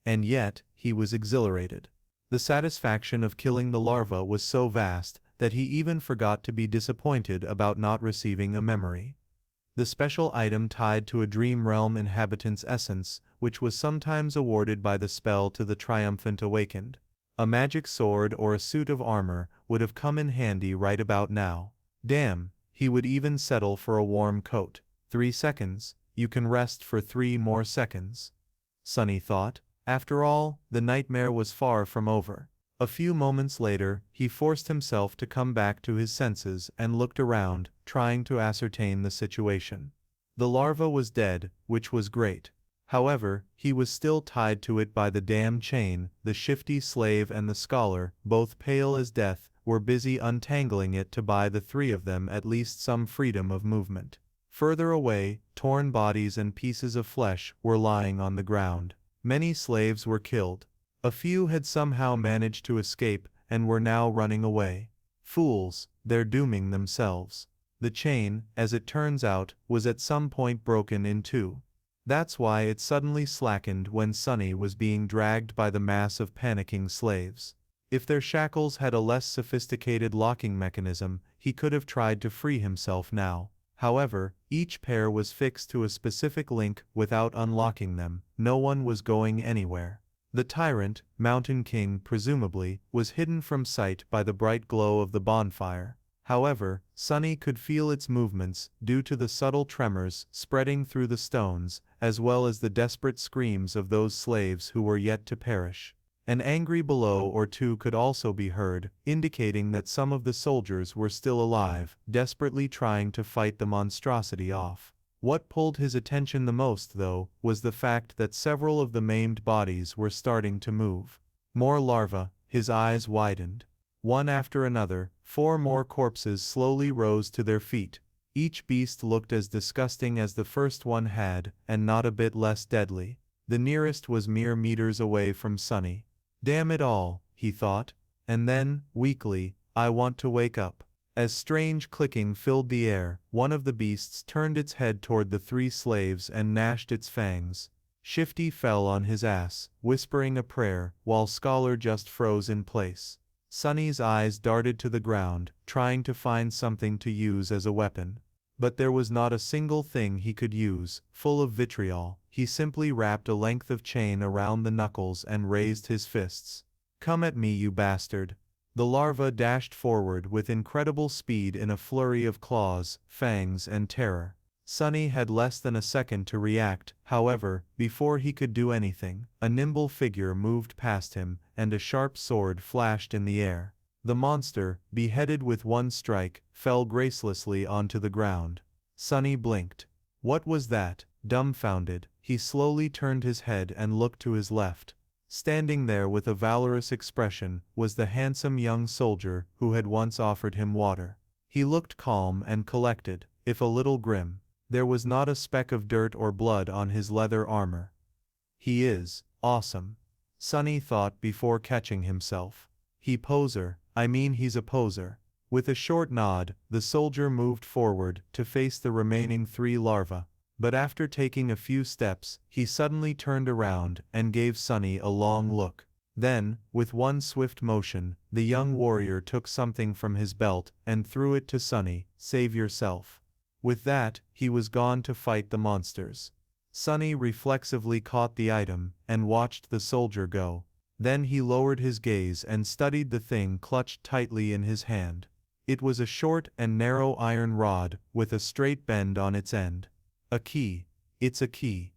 And yet, he was exhilarated. The satisfaction of killing the larva was so vast that he even forgot to be disappointed about not receiving a memory. The special item tied to a Dream Realm inhabitant's essence, which was sometimes awarded by the spell to the triumphant awakened. A magic sword or a suit of armor would have come in handy right about now. Damn, he would even settle for a warm coat. 3 seconds, you can rest for 3 more seconds. Sonny thought. After all, the nightmare was far from over. A few moments later, he forced himself to come back to his senses and looked around, trying to ascertain the situation. The larva was dead, which was great. However, he was still tied to it by the damn chain. The shifty slave and the scholar, both pale as death, were busy untangling it to buy the 3 of them at least some freedom of movement. Further away, torn bodies and pieces of flesh were lying on the ground. Many slaves were killed. A few had somehow managed to escape and were now running away. Fools, they're dooming themselves. The chain, as it turns out, was at some point broken in 2. That's why it suddenly slackened when Sonny was being dragged by the mass of panicking slaves. If their shackles had a less sophisticated locking mechanism, he could have tried to free himself now. However, each pair was fixed to a specific link without unlocking them. No one was going anywhere. The Tyrant, Mountain King presumably, was hidden from sight by the bright glow of the bonfire. However, Sonny could feel its movements due to the subtle tremors spreading through the stones, as well as the desperate screams of those slaves who were yet to perish. An angry bellow or 2 could also be heard, indicating that some of the soldiers were still alive, desperately trying to fight the monstrosity off. What pulled his attention the most, though, was the fact that several of the maimed bodies were starting to move. More larvae. His eyes widened. One after another, 4 more corpses slowly rose to their feet. Each beast looked as disgusting as the first one had, and not a bit less deadly. The nearest was mere meters away from Sonny. Damn it all, he thought. And then, weakly, I want to wake up. As strange clicking filled the air, one of the beasts turned its head toward the 3 slaves and gnashed its fangs. Shifty fell on his ass, whispering a prayer, while Scholar just froze in place. Sonny's eyes darted to the ground, trying to find something to use as a weapon. But there was not a single thing he could use. Full of vitriol, he simply wrapped a length of chain around the knuckles and raised his fists. Come at me, you bastard. The larva dashed forward with incredible speed in a flurry of claws, fangs and terror. Sonny had less than a second to react. However, before he could do anything, a nimble figure moved past him, and a sharp sword flashed in the air. The monster, beheaded with one strike, fell gracelessly onto the ground. Sonny blinked. What was that? Dumbfounded, he slowly turned his head and looked to his left. Standing there with a valorous expression was the handsome young soldier who had once offered him water. He looked calm and collected, if a little grim. There was not a speck of dirt or blood on his leather armor. He is awesome, Sonny thought before catching himself. He's a poser. With a short nod, the soldier moved forward to face the remaining 3 larvae. But after taking a few steps, he suddenly turned around and gave Sunny a long look. Then, with one swift motion, the young warrior took something from his belt and threw it to Sunny. "Save yourself." With that, he was gone to fight the monsters. Sunny reflexively caught the item and watched the soldier go. Then he lowered his gaze and studied the thing clutched tightly in his hand. It was a short and narrow iron rod with a straight bend on its end. A key. It's a key.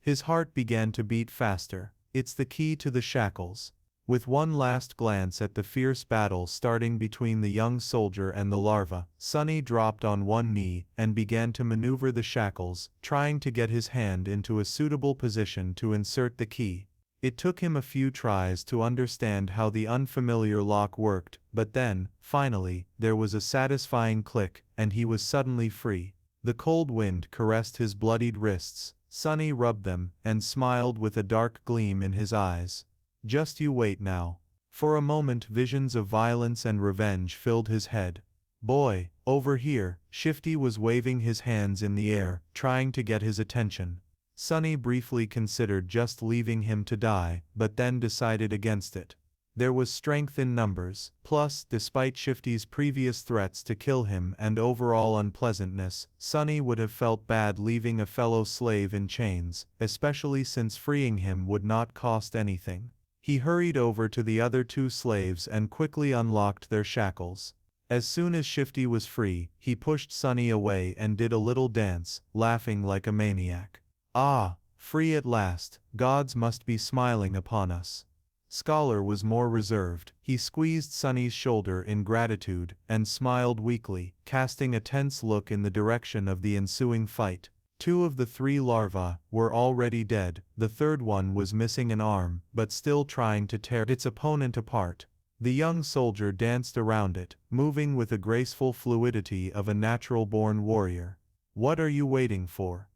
His heart began to beat faster. It's the key to the shackles. With one last glance at the fierce battle starting between the young soldier and the larva, Sunny dropped on one knee and began to maneuver the shackles, trying to get his hand into a suitable position to insert the key. It took him a few tries to understand how the unfamiliar lock worked, but then, finally, there was a satisfying click, and he was suddenly free. The cold wind caressed his bloodied wrists. Sunny rubbed them and smiled with a dark gleam in his eyes. Just you wait now. For a moment visions of violence and revenge filled his head. "Boy, over here." Shifty was waving his hands in the air, trying to get his attention. Sunny briefly considered just leaving him to die, but then decided against it. There was strength in numbers, plus, despite Shifty's previous threats to kill him and overall unpleasantness, Sunny would have felt bad leaving a fellow slave in chains, especially since freeing him would not cost anything. He hurried over to the other two slaves and quickly unlocked their shackles. As soon as Shifty was free, he pushed Sunny away and did a little dance, laughing like a maniac. "Ah, free at last, gods must be smiling upon us." Scholar was more reserved. He squeezed Sunny's shoulder in gratitude and smiled weakly, casting a tense look in the direction of the ensuing fight. Two of the three larvae were already dead. The third one was missing an arm, but still trying to tear its opponent apart. The young soldier danced around it, moving with the graceful fluidity of a natural-born warrior. "What are you waiting for?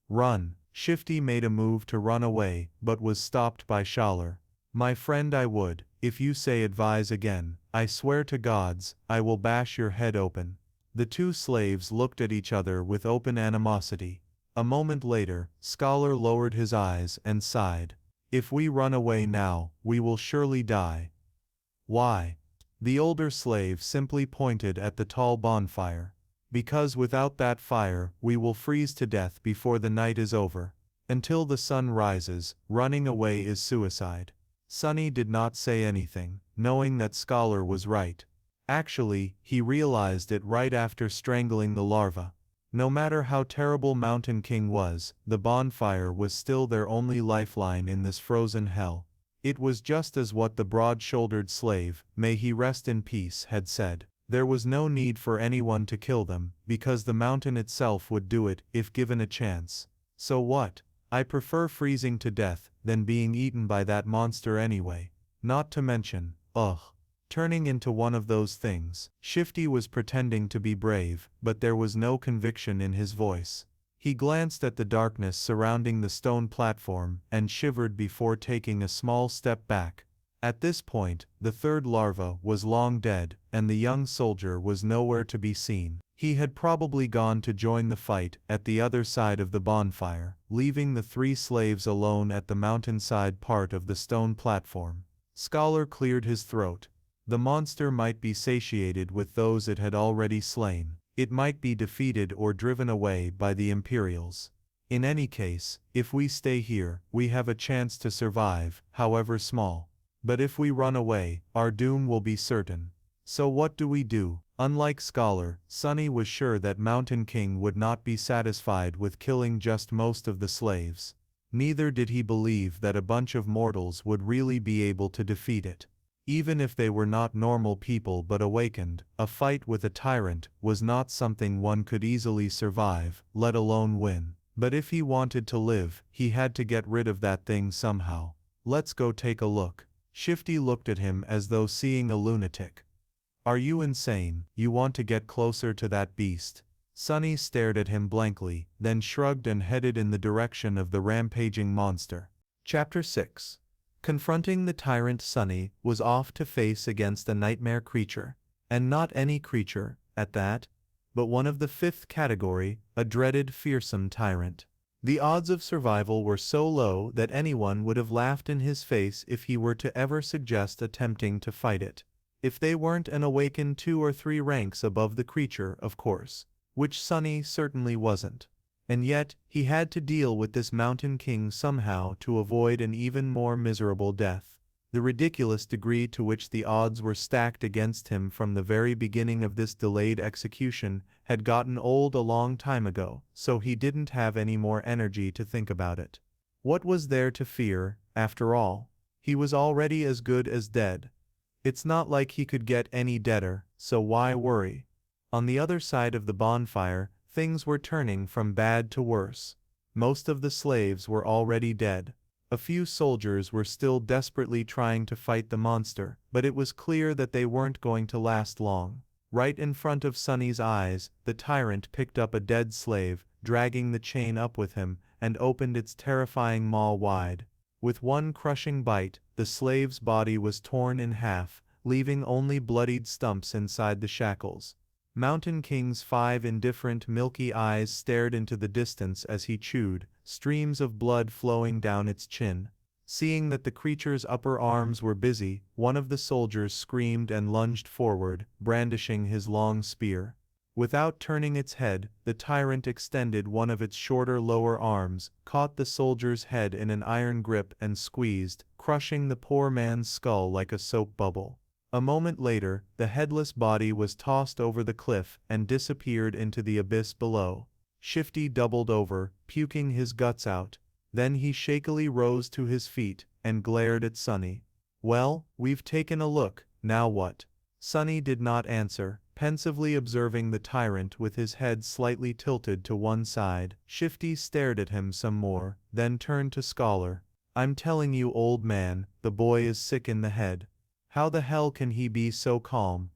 Run." Shifty made a move to run away, but was stopped by Scholar. "My friend, I would, if you say advise again, I swear to gods, I will bash your head open." The two slaves looked at each other with open animosity. A moment later, Scholar lowered his eyes and sighed. "If we run away now, we will surely die." "Why?" The older slave simply pointed at the tall bonfire. "Because without that fire, we will freeze to death before the night is over. Until the sun rises, running away is suicide." Sunny did not say anything, knowing that Scholar was right. Actually, he realized it right after strangling the larva. No matter how terrible Mountain King was, the bonfire was still their only lifeline in this frozen hell. It was just as what the broad-shouldered slave, may he rest in peace, had said. There was no need for anyone to kill them, because the mountain itself would do it if given a chance. So what? I prefer freezing to death than being eaten by that monster anyway. Not to mention, turning into one of those things. Shifty was pretending to be brave, but there was no conviction in his voice. He glanced at the darkness surrounding the stone platform and shivered before taking a small step back. At this point, the third larva was long dead, and the young soldier was nowhere to be seen. He had probably gone to join the fight at the other side of the bonfire, leaving the three slaves alone at the mountainside part of the stone platform. Scholar cleared his throat. The monster might be satiated with those it had already slain. It might be defeated or driven away by the Imperials. In any case, if we stay here, we have a chance to survive, however small. But if we run away, our doom will be certain. So what do we do? Unlike Scholar, Sunny was sure that Mountain King would not be satisfied with killing just most of the slaves. Neither did he believe that a bunch of mortals would really be able to defeat it. Even if they were not normal people but awakened, a fight with a tyrant was not something one could easily survive, let alone win. But if he wanted to live, he had to get rid of that thing somehow. "Let's go take a look." Shifty looked at him as though seeing a lunatic. "Are you insane? You want to get closer to that beast?" Sunny stared at him blankly, then shrugged and headed in the direction of the rampaging monster. Chapter 6. Confronting the tyrant. Sunny was off to face against a nightmare creature. And not any creature, at that, but one of the fifth category, a dreaded fearsome tyrant. The odds of survival were so low that anyone would have laughed in his face if he were to ever suggest attempting to fight it. If they weren't an awakened 2 or 3 ranks above the creature, of course. Which Sunny certainly wasn't. And yet, he had to deal with this Mountain King somehow to avoid an even more miserable death. The ridiculous degree to which the odds were stacked against him from the very beginning of this delayed execution had gotten old a long time ago, so he didn't have any more energy to think about it. What was there to fear, after all? He was already as good as dead. It's not like he could get any deader, so why worry? On the other side of the bonfire, things were turning from bad to worse. Most of the slaves were already dead. A few soldiers were still desperately trying to fight the monster, but it was clear that they weren't going to last long. Right in front of Sunny's eyes, the tyrant picked up a dead slave, dragging the chain up with him, and opened its terrifying maw wide. With one crushing bite, the slave's body was torn in half, leaving only bloodied stumps inside the shackles. Mountain King's 5 indifferent milky eyes stared into the distance as he chewed, streams of blood flowing down its chin. Seeing that the creature's upper arms were busy, one of the soldiers screamed and lunged forward, brandishing his long spear. Without turning its head, the tyrant extended one of its shorter lower arms, caught the soldier's head in an iron grip and squeezed, crushing the poor man's skull like a soap bubble. A moment later, the headless body was tossed over the cliff and disappeared into the abyss below. Shifty doubled over, puking his guts out. Then he shakily rose to his feet and glared at Sunny. "Well, we've taken a look, now what?" Sunny did not answer, pensively observing the tyrant with his head slightly tilted to one side. Shifty stared at him some more, then turned to Scholar. "I'm telling you, old man, the boy is sick in the head. How the hell can he be so calm?"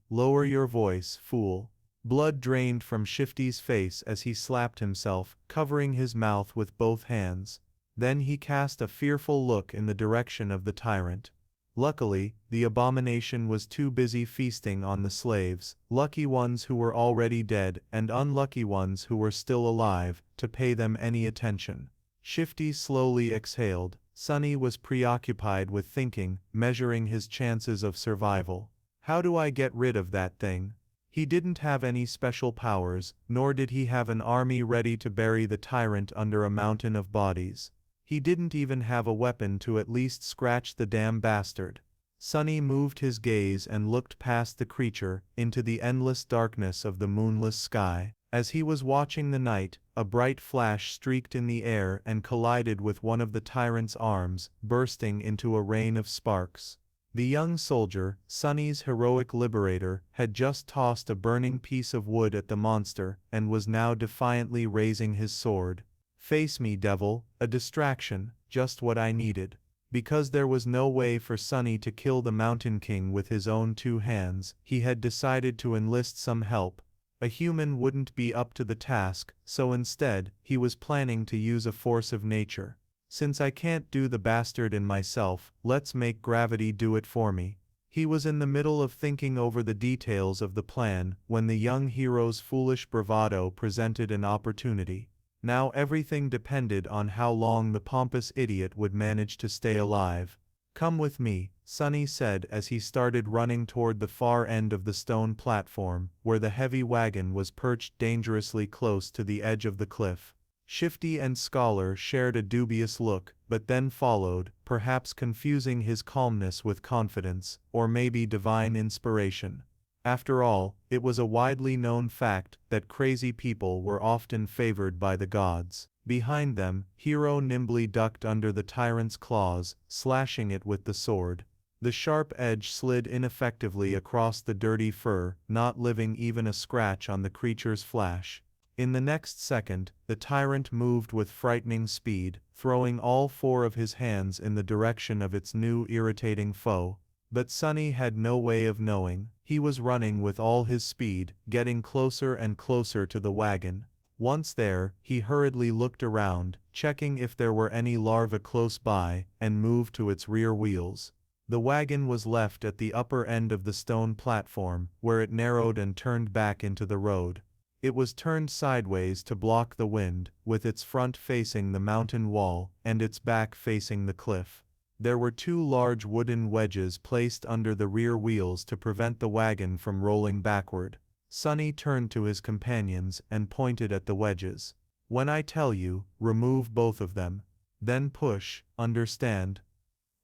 Lower your voice, fool." Blood drained from Shifty's face as he slapped himself, covering his mouth with both hands. Then he cast a fearful look in the direction of the tyrant. Luckily, the abomination was too busy feasting on the slaves, lucky ones who were already dead and unlucky ones who were still alive, to pay them any attention. Shifty slowly exhaled. Sunny was preoccupied with thinking, measuring his chances of survival. How do I get rid of that thing? He didn't have any special powers, nor did he have an army ready to bury the tyrant under a mountain of bodies. He didn't even have a weapon to at least scratch the damn bastard. Sunny moved his gaze and looked past the creature, into the endless darkness of the moonless sky. As he was watching the night, a bright flash streaked in the air and collided with one of the tyrant's arms, bursting into a rain of sparks. The young soldier, Sunny's heroic liberator, had just tossed a burning piece of wood at the monster, and was now defiantly raising his sword. "Face me, devil, a distraction, just what I needed." Because there was no way for Sunny to kill the Mountain King with his own 2 hands, he had decided to enlist some help. A human wouldn't be up to the task, so instead, he was planning to use a force of nature. "Since I can't do the bastard in myself, let's make gravity do it for me." He was in the middle of thinking over the details of the plan when the young hero's foolish bravado presented an opportunity. Now everything depended on how long the pompous idiot would manage to stay alive. "Come with me," Sunny said as he started running toward the far end of the stone platform, where the heavy wagon was perched dangerously close to the edge of the cliff. Shifty and Scholar shared a dubious look, but then followed, perhaps confusing his calmness with confidence, or maybe divine inspiration. After all, it was a widely known fact that crazy people were often favored by the gods. Behind them, Hero nimbly ducked under the tyrant's claws, slashing it with the sword. The sharp edge slid ineffectively across the dirty fur, not leaving even a scratch on the creature's flesh. In the next second, the tyrant moved with frightening speed, throwing all 4 of his hands in the direction of its new irritating foe. But Sunny had no way of knowing. He was running with all his speed, getting closer and closer to the wagon. Once there, he hurriedly looked around, checking if there were any larvae close by, and moved to its rear wheels. The wagon was left at the upper end of the stone platform, where it narrowed and turned back into the road. It was turned sideways to block the wind, with its front facing the mountain wall, and its back facing the cliff. There were 2 large wooden wedges placed under the rear wheels to prevent the wagon from rolling backward. Sonny turned to his companions and pointed at the wedges. "When I tell you, remove both of them. Then push, understand?"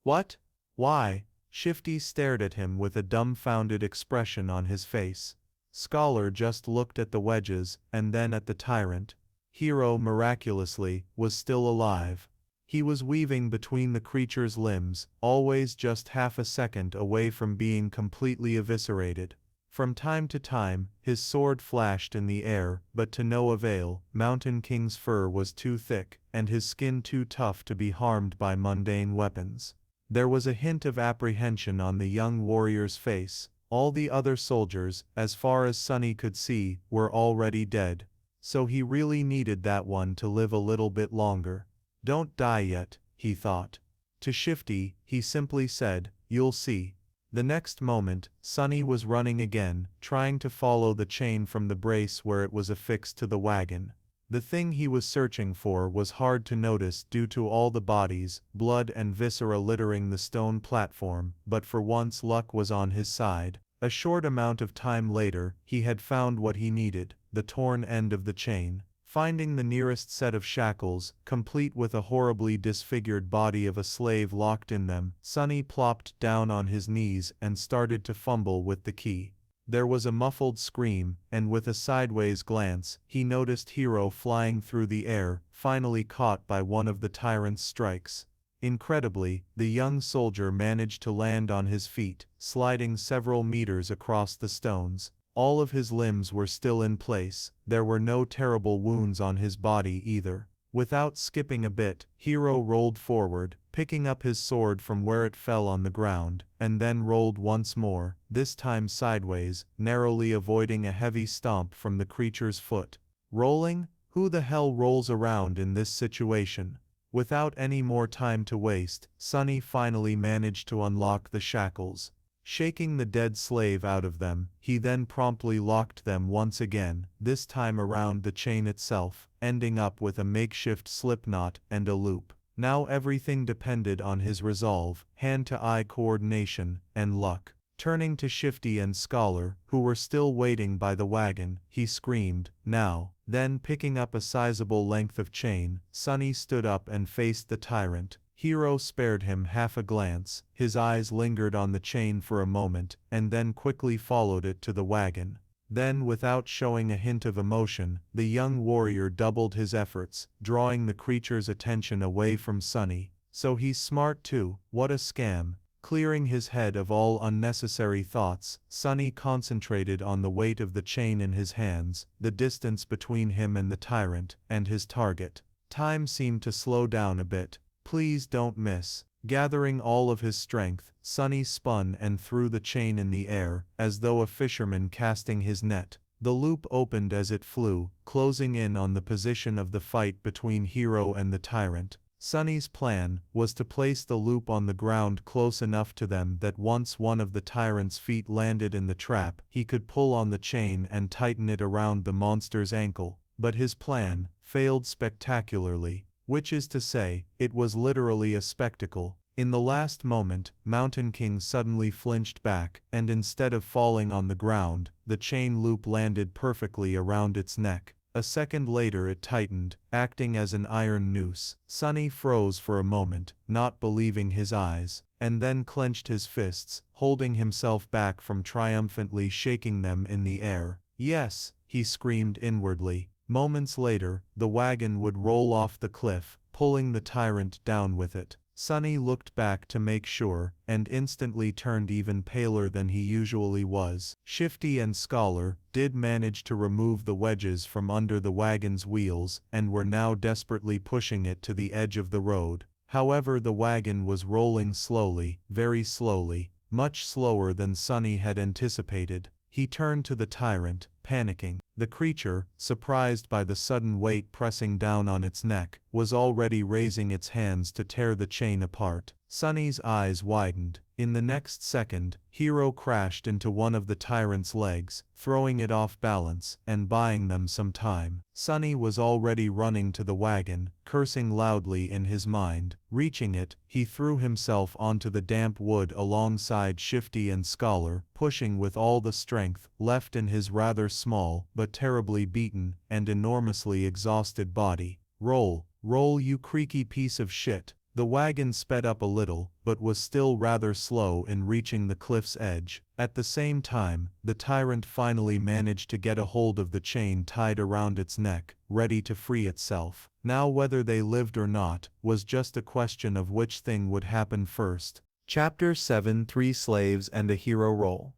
"What? Why?" Shifty stared at him with a dumbfounded expression on his face. Scholar just looked at the wedges, and then at the Tyrant. Hero, miraculously, was still alive. He was weaving between the creature's limbs, always just half a second away from being completely eviscerated. From time to time, his sword flashed in the air, but to no avail. Mountain King's fur was too thick, and his skin too tough to be harmed by mundane weapons. There was a hint of apprehension on the young warrior's face. All the other soldiers, as far as Sonny could see, were already dead. So he really needed that one to live a little bit longer. "Don't die yet," he thought. To Shifty, he simply said, "You'll see." The next moment, Sonny was running again, trying to follow the chain from the brace where it was affixed to the wagon. The thing he was searching for was hard to notice due to all the bodies, blood and viscera littering the stone platform, but for once luck was on his side. A short amount of time later, he had found what he needed, the torn end of the chain. Finding the nearest set of shackles, complete with a horribly disfigured body of a slave locked in them, Sonny plopped down on his knees and started to fumble with the key. There was a muffled scream, and with a sideways glance, he noticed Hero flying through the air, finally caught by one of the Tyrant's strikes. Incredibly, the young soldier managed to land on his feet, sliding several meters across the stones. All of his limbs were still in place, there were no terrible wounds on his body either. Without skipping a bit, Hero rolled forward, picking up his sword from where it fell on the ground, and then rolled once more, this time sideways, narrowly avoiding a heavy stomp from the creature's foot. Rolling? Who the hell rolls around in this situation? Without any more time to waste, Sonny finally managed to unlock the shackles. Shaking the dead slave out of them, he then promptly locked them once again, this time around the chain itself, ending up with a makeshift slipknot and a loop. Now everything depended on his resolve, hand-to-eye coordination, and luck. Turning to Shifty and Scholar, who were still waiting by the wagon, he screamed, "Now!" Then picking up a sizable length of chain, Sonny stood up and faced the Tyrant. Hero spared him half a glance, his eyes lingered on the chain for a moment, and then quickly followed it to the wagon. Then, without showing a hint of emotion, the young warrior doubled his efforts, drawing the creature's attention away from Sonny. "So he's smart too, what a scam." Clearing his head of all unnecessary thoughts, Sonny concentrated on the weight of the chain in his hands, the distance between him and the Tyrant, and his target. Time seemed to slow down a bit. "Please don't miss." Gathering all of his strength, Sonny spun and threw the chain in the air, as though a fisherman casting his net. The loop opened as it flew, closing in on the position of the fight between Hero and the Tyrant. Sonny's plan was to place the loop on the ground close enough to them that once one of the Tyrant's feet landed in the trap, he could pull on the chain and tighten it around the monster's ankle. But his plan failed spectacularly. Which is to say, it was literally a spectacle. In the last moment, Mountain King suddenly flinched back, and instead of falling on the ground, the chain loop landed perfectly around its neck. A second later it tightened, acting as an iron noose. Sonny froze for a moment, not believing his eyes, and then clenched his fists, holding himself back from triumphantly shaking them in the air. "Yes," he screamed inwardly. Moments later, the wagon would roll off the cliff, pulling the Tyrant down with it. Sonny looked back to make sure, and instantly turned even paler than he usually was. Shifty and Scholar did manage to remove the wedges from under the wagon's wheels, and were now desperately pushing it to the edge of the road. However, the wagon was rolling slowly, very slowly, much slower than Sonny had anticipated. He turned to the Tyrant, panicking. The creature, surprised by the sudden weight pressing down on its neck, was already raising its hands to tear the chain apart. Sunny's eyes widened. In the next second, Hero crashed into one of the Tyrant's legs, throwing it off balance and buying them some time. Sunny was already running to the wagon, cursing loudly in his mind. Reaching it, he threw himself onto the damp wood alongside Shifty and Scholar, pushing with all the strength left in his rather small but terribly beaten and enormously exhausted body. Roll, roll, you creaky piece of shit. The wagon sped up a little, but was still rather slow in reaching the cliff's edge. At the same time, the Tyrant finally managed to get a hold of the chain tied around its neck, ready to free itself. Now whether they lived or not, was just a question of which thing would happen first. Chapter 7: 3 Slaves and a Hero Roll.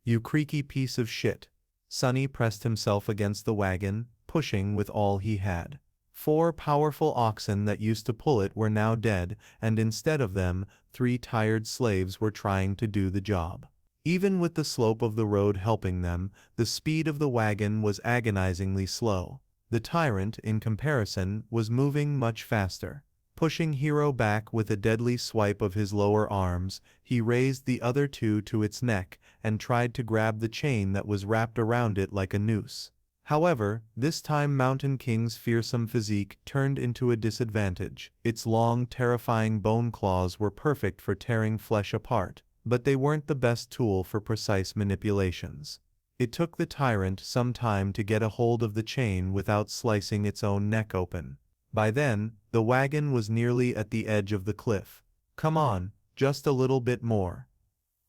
You creaky piece of shit. Sunny pressed himself against the wagon, pushing with all he had. 4 powerful oxen that used to pull it were now dead, and instead of them, 3 tired slaves were trying to do the job. Even with the slope of the road helping them, the speed of the wagon was agonizingly slow. The Tyrant, in comparison, was moving much faster. Pushing Hero back with a deadly swipe of his lower arms, he raised the other 2 to its neck and tried to grab the chain that was wrapped around it like a noose. However, this time Mountain King's fearsome physique turned into a disadvantage. Its long, terrifying bone claws were perfect for tearing flesh apart, but they weren't the best tool for precise manipulations. It took the Tyrant some time to get a hold of the chain without slicing its own neck open. By then, the wagon was nearly at the edge of the cliff. Come on, just a little bit more.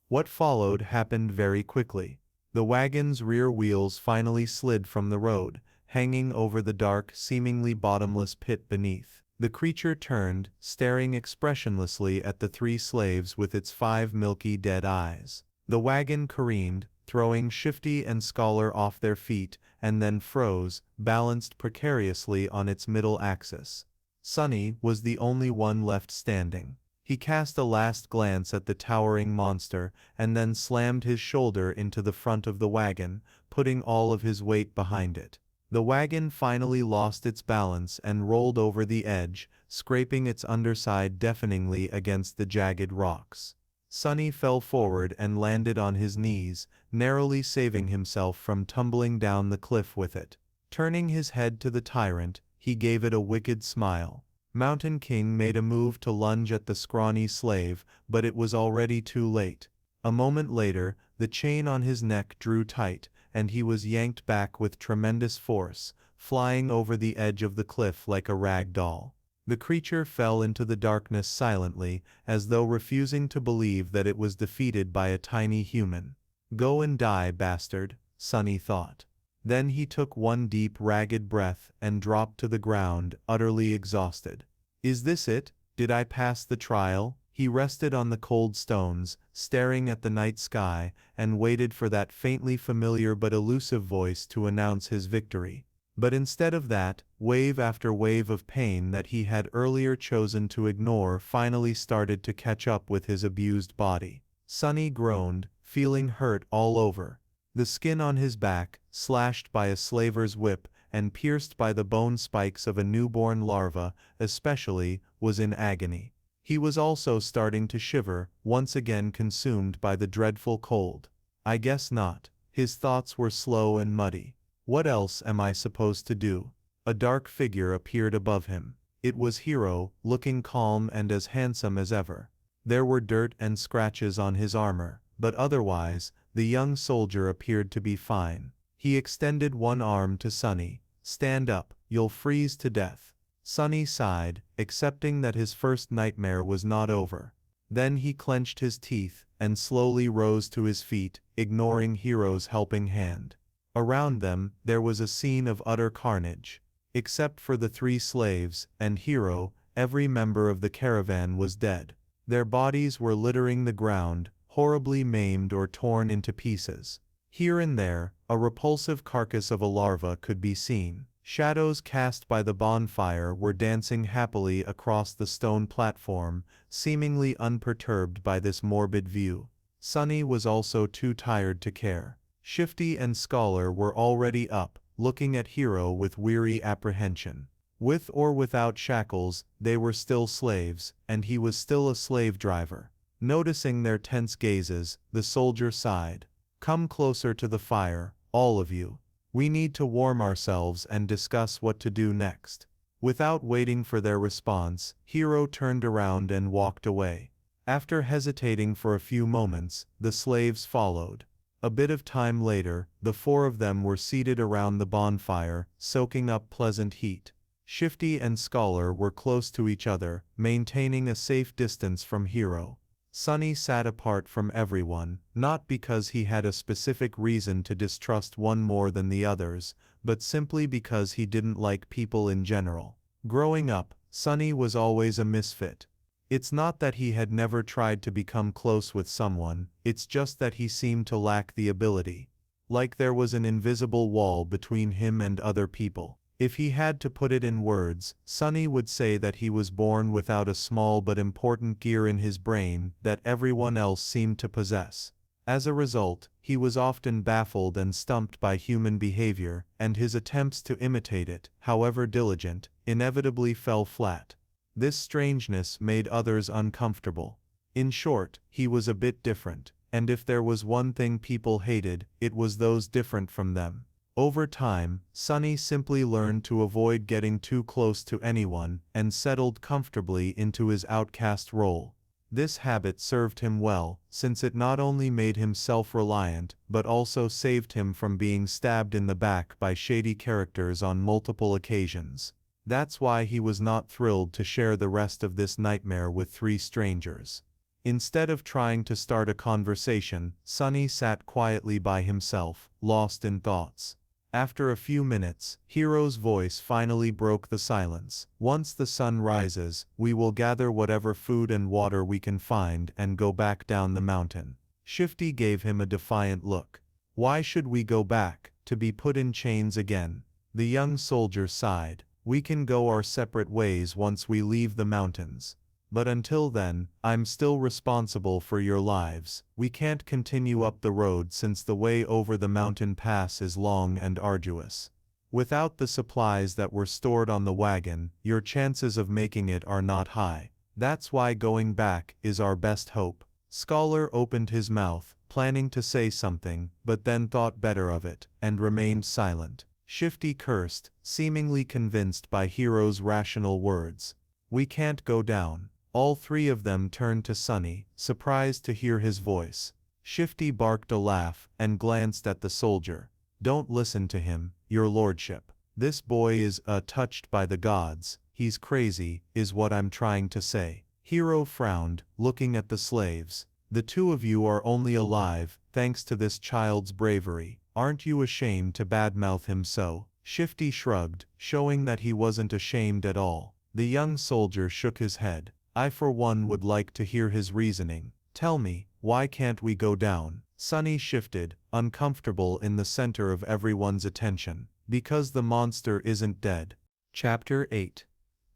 What followed happened very quickly. The wagon's rear wheels finally slid from the road, hanging over the dark, seemingly bottomless pit beneath. The creature turned, staring expressionlessly at the 3 slaves with its 5 milky dead eyes. The wagon careened, throwing Shifty and Scholar off their feet, and then froze, balanced precariously on its middle axis. Sunny was the only one left standing. He cast a last glance at the towering monster, and then slammed his shoulder into the front of the wagon, putting all of his weight behind it. The wagon finally lost its balance and rolled over the edge, scraping its underside deafeningly against the jagged rocks. Sunny fell forward and landed on his knees, narrowly saving himself from tumbling down the cliff with it. Turning his head to the Tyrant, he gave it a wicked smile. Mountain King made a move to lunge at the scrawny slave, but it was already too late. A moment later, the chain on his neck drew tight, and he was yanked back with tremendous force, flying over the edge of the cliff like a rag doll. The creature fell into the darkness silently, as though refusing to believe that it was defeated by a tiny human. Go and die, bastard, Sunny thought. Then he took one deep, ragged breath and dropped to the ground, utterly exhausted. Is this it? Did I pass the trial? He rested on the cold stones, staring at the night sky, and waited for that faintly familiar but elusive voice to announce his victory. But instead of that, wave after wave of pain that he had earlier chosen to ignore finally started to catch up with his abused body. Sunny groaned, feeling hurt all over. The skin on his back, slashed by a slaver's whip and pierced by the bone spikes of a newborn larva, especially, was in agony. He was also starting to shiver, once again consumed by the dreadful cold. I guess not. His thoughts were slow and muddy. What else am I supposed to do? A dark figure appeared above him. It was Hero, looking calm and as handsome as ever. There were dirt and scratches on his armor, but otherwise, the young soldier appeared to be fine. He extended one arm to Sunny. Stand up, you'll freeze to death. Sunny sighed, accepting that his first nightmare was not over. Then he clenched his teeth, and slowly rose to his feet, ignoring Hero's helping hand. Around them, there was a scene of utter carnage. Except for the 3 slaves, and Hero, every member of the caravan was dead. Their bodies were littering the ground, horribly maimed or torn into pieces. Here and there, a repulsive carcass of a larva could be seen. Shadows cast by the bonfire were dancing happily across the stone platform, seemingly unperturbed by this morbid view. Sunny was also too tired to care. Shifty and Scholar were already up, looking at Hero with weary apprehension. With or without shackles, they were still slaves, and he was still a slave driver. Noticing their tense gazes, the soldier sighed. "Come closer to the fire, all of you. We need to warm ourselves and discuss what to do next." Without waiting for their response, Hero turned around and walked away. After hesitating for a few moments, the slaves followed. A bit of time later, the four of them were seated around the bonfire, soaking up pleasant heat. Shifty and Scholar were close to each other, maintaining a safe distance from Hero. Sunny sat apart from everyone, not because he had a specific reason to distrust one more than the others, but simply because he didn't like people in general. Growing up, Sunny was always a misfit. It's not that he had never tried to become close with someone, it's just that he seemed to lack the ability. Like there was an invisible wall between him and other people. If he had to put it in words, Sunny would say that he was born without a small but important gear in his brain that everyone else seemed to possess. As a result, he was often baffled and stumped by human behavior, and his attempts to imitate it, however diligent, inevitably fell flat. This strangeness made others uncomfortable. In short, he was a bit different, and if there was one thing people hated, it was those different from them. Over time, Sunny simply learned to avoid getting too close to anyone and settled comfortably into his outcast role. This habit served him well, since it not only made him self-reliant, but also saved him from being stabbed in the back by shady characters on multiple occasions. That's why he was not thrilled to share the rest of this nightmare with three strangers. Instead of trying to start a conversation, Sunny sat quietly by himself, lost in thoughts. After a few minutes, Hero's voice finally broke the silence. "Once the sun rises, we will gather whatever food and water we can find and go back down the mountain." Shifty gave him a defiant look. "Why should we go back, to be put in chains again?" The young soldier sighed. "We can go our separate ways once we leave the mountains. But until then, I'm still responsible for your lives. We can't continue up the road since the way over the mountain pass is long and arduous. Without the supplies that were stored on the wagon, your chances of making it are not high. That's why going back is our best hope." Scholar opened his mouth, planning to say something, but then thought better of it, and remained silent. Shifty cursed, seemingly convinced by Hero's rational words. "We can't go down." All three of them turned to Sunny, surprised to hear his voice. Shifty barked a laugh, and glanced at the soldier. "Don't listen to him, your lordship. This boy is touched by the gods. He's crazy, is what I'm trying to say." Hero frowned, looking at the slaves. "The two of you are only alive, thanks to this child's bravery. Aren't you ashamed to badmouth him so?" Shifty shrugged, showing that he wasn't ashamed at all. The young soldier shook his head. "I for one would like to hear his reasoning. Tell me, why can't we go down?" Sunny shifted, uncomfortable in the center of everyone's attention. "Because the monster isn't dead." Chapter 8.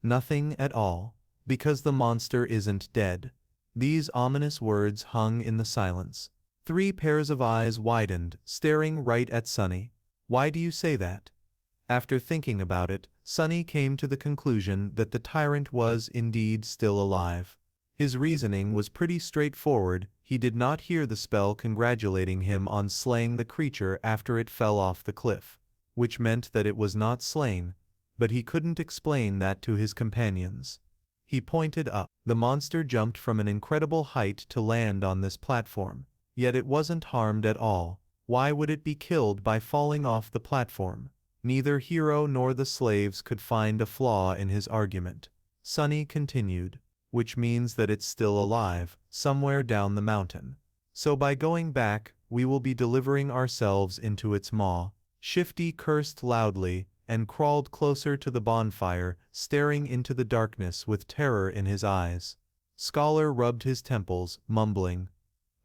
Nothing at all. Because the monster isn't dead. These ominous words hung in the silence. Three pairs of eyes widened, staring right at Sunny. "Why do you say that?" After thinking about it, Sunny came to the conclusion that the tyrant was indeed still alive. His reasoning was pretty straightforward. He did not hear the spell congratulating him on slaying the creature after it fell off the cliff, which meant that it was not slain, but he couldn't explain that to his companions. He pointed up. The monster jumped from an incredible height to land on this platform, yet it wasn't harmed at all. Why would it be killed by falling off the platform? Neither Hero nor the slaves could find a flaw in his argument. Sunny continued. "Which means that it's still alive, somewhere down the mountain. So by going back, we will be delivering ourselves into its maw." Shifty cursed loudly, and crawled closer to the bonfire, staring into the darkness with terror in his eyes. Scholar rubbed his temples, mumbling,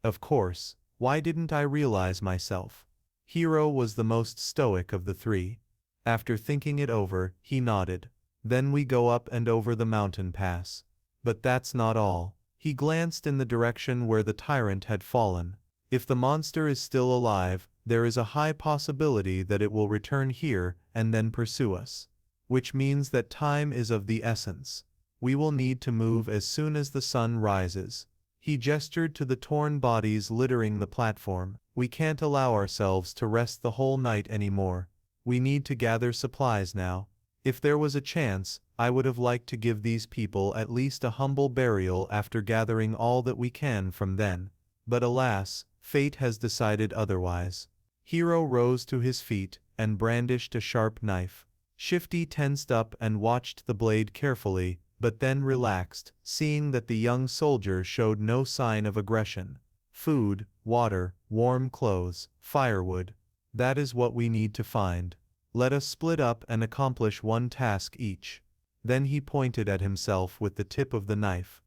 "Of course, why didn't I realize myself?" Hero was the most stoic of the three. After thinking it over, he nodded. "Then we go up and over the mountain pass. But that's not all." He glanced in the direction where the tyrant had fallen. "If the monster is still alive, there is a high possibility that it will return here and then pursue us. Which means that time is of the essence. We will need to move as soon as the sun rises. He gestured to the torn bodies littering the platform. We can't allow ourselves to rest the whole night anymore. We need to gather supplies now. If there was a chance, I would have liked to give these people at least a humble burial after gathering all that we can from them. But alas, fate has decided otherwise. Hero rose to his feet and brandished a sharp knife. Shifty tensed up and watched the blade carefully, but then relaxed, seeing that the young soldier showed no sign of aggression. Food, water, warm clothes, firewood. That is what we need to find. Let us split up and accomplish one task each. Then he pointed at himself with the tip of the knife.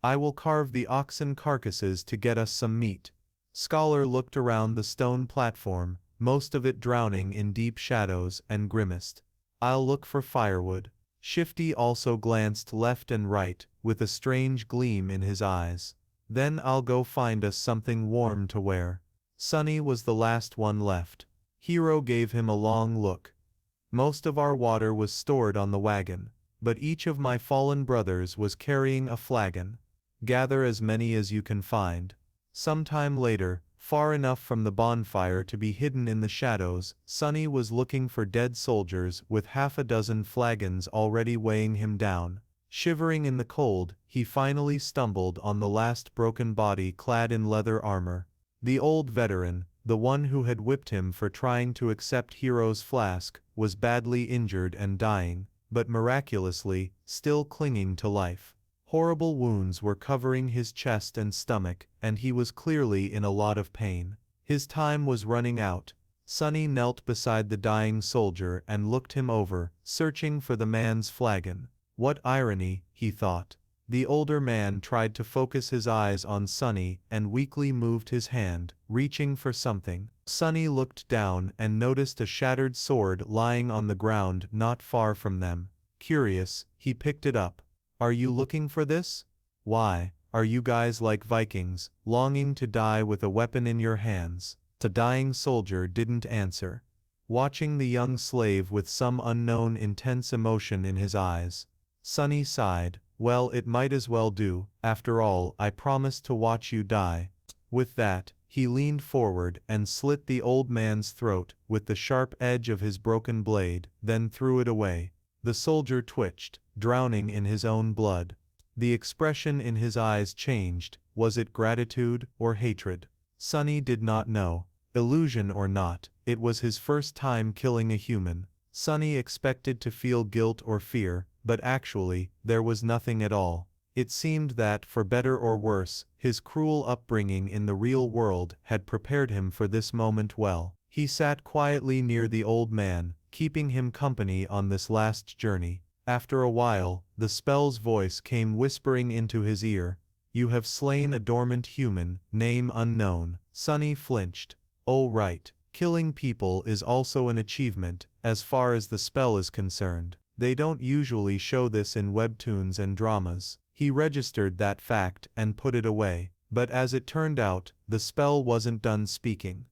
I will carve the oxen carcasses to get us some meat. Scholar looked around the stone platform, most of it drowning in deep shadows, and grimaced. I'll look for firewood. Shifty also glanced left and right, with a strange gleam in his eyes. Then I'll go find us something warm to wear. Sunny was the last one left. Hero gave him a long look. Most of our water was stored on the wagon, but each of my fallen brothers was carrying a flagon. Gather as many as you can find. Sometime later, far enough from the bonfire to be hidden in the shadows, Sunny was looking for dead soldiers with half a dozen flagons already weighing him down. Shivering in the cold, he finally stumbled on the last broken body clad in leather armor. The old veteran, the one who had whipped him for trying to accept Hero's flask, was badly injured and dying, but miraculously, still clinging to life. Horrible wounds were covering his chest and stomach, and he was clearly in a lot of pain. His time was running out. Sunny knelt beside the dying soldier and looked him over, searching for the man's flagon. What irony, he thought. The older man tried to focus his eyes on Sunny and weakly moved his hand, reaching for something. Sunny looked down and noticed a shattered sword lying on the ground not far from them. Curious, he picked it up. Are you looking for this? Why, are you guys like Vikings, longing to die with a weapon in your hands? The dying soldier didn't answer, watching the young slave with some unknown intense emotion in his eyes. Sunny sighed. Well, it might as well do. After all, I promised to watch you die. With that, he leaned forward and slit the old man's throat with the sharp edge of his broken blade, then threw it away. The soldier twitched, drowning in his own blood. The expression in his eyes changed. Was it gratitude or hatred? Sunny did not know. Illusion or not, it was his first time killing a human. Sunny expected to feel guilt or fear, but actually, there was nothing at all. It seemed that, for better or worse, his cruel upbringing in the real world had prepared him for this moment well. He sat quietly near the old man, keeping him company on this last journey. After a while, the spell's voice came whispering into his ear. You have slain a dormant human, name unknown. Sunny flinched. Oh right, killing people is also an achievement, as far as the spell is concerned. They don't usually show this in webtoons and dramas. He registered that fact and put it away. But as it turned out, the spell wasn't done speaking.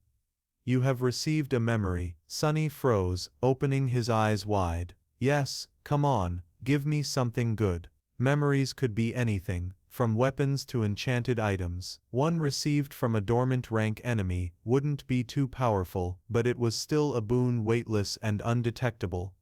You have received a memory. Sunny froze, opening his eyes wide. Yes, come on, give me something good. Memories could be anything, from weapons to enchanted items. One received from a dormant rank enemy wouldn't be too powerful, but it was still a boon, weightless and undetectable.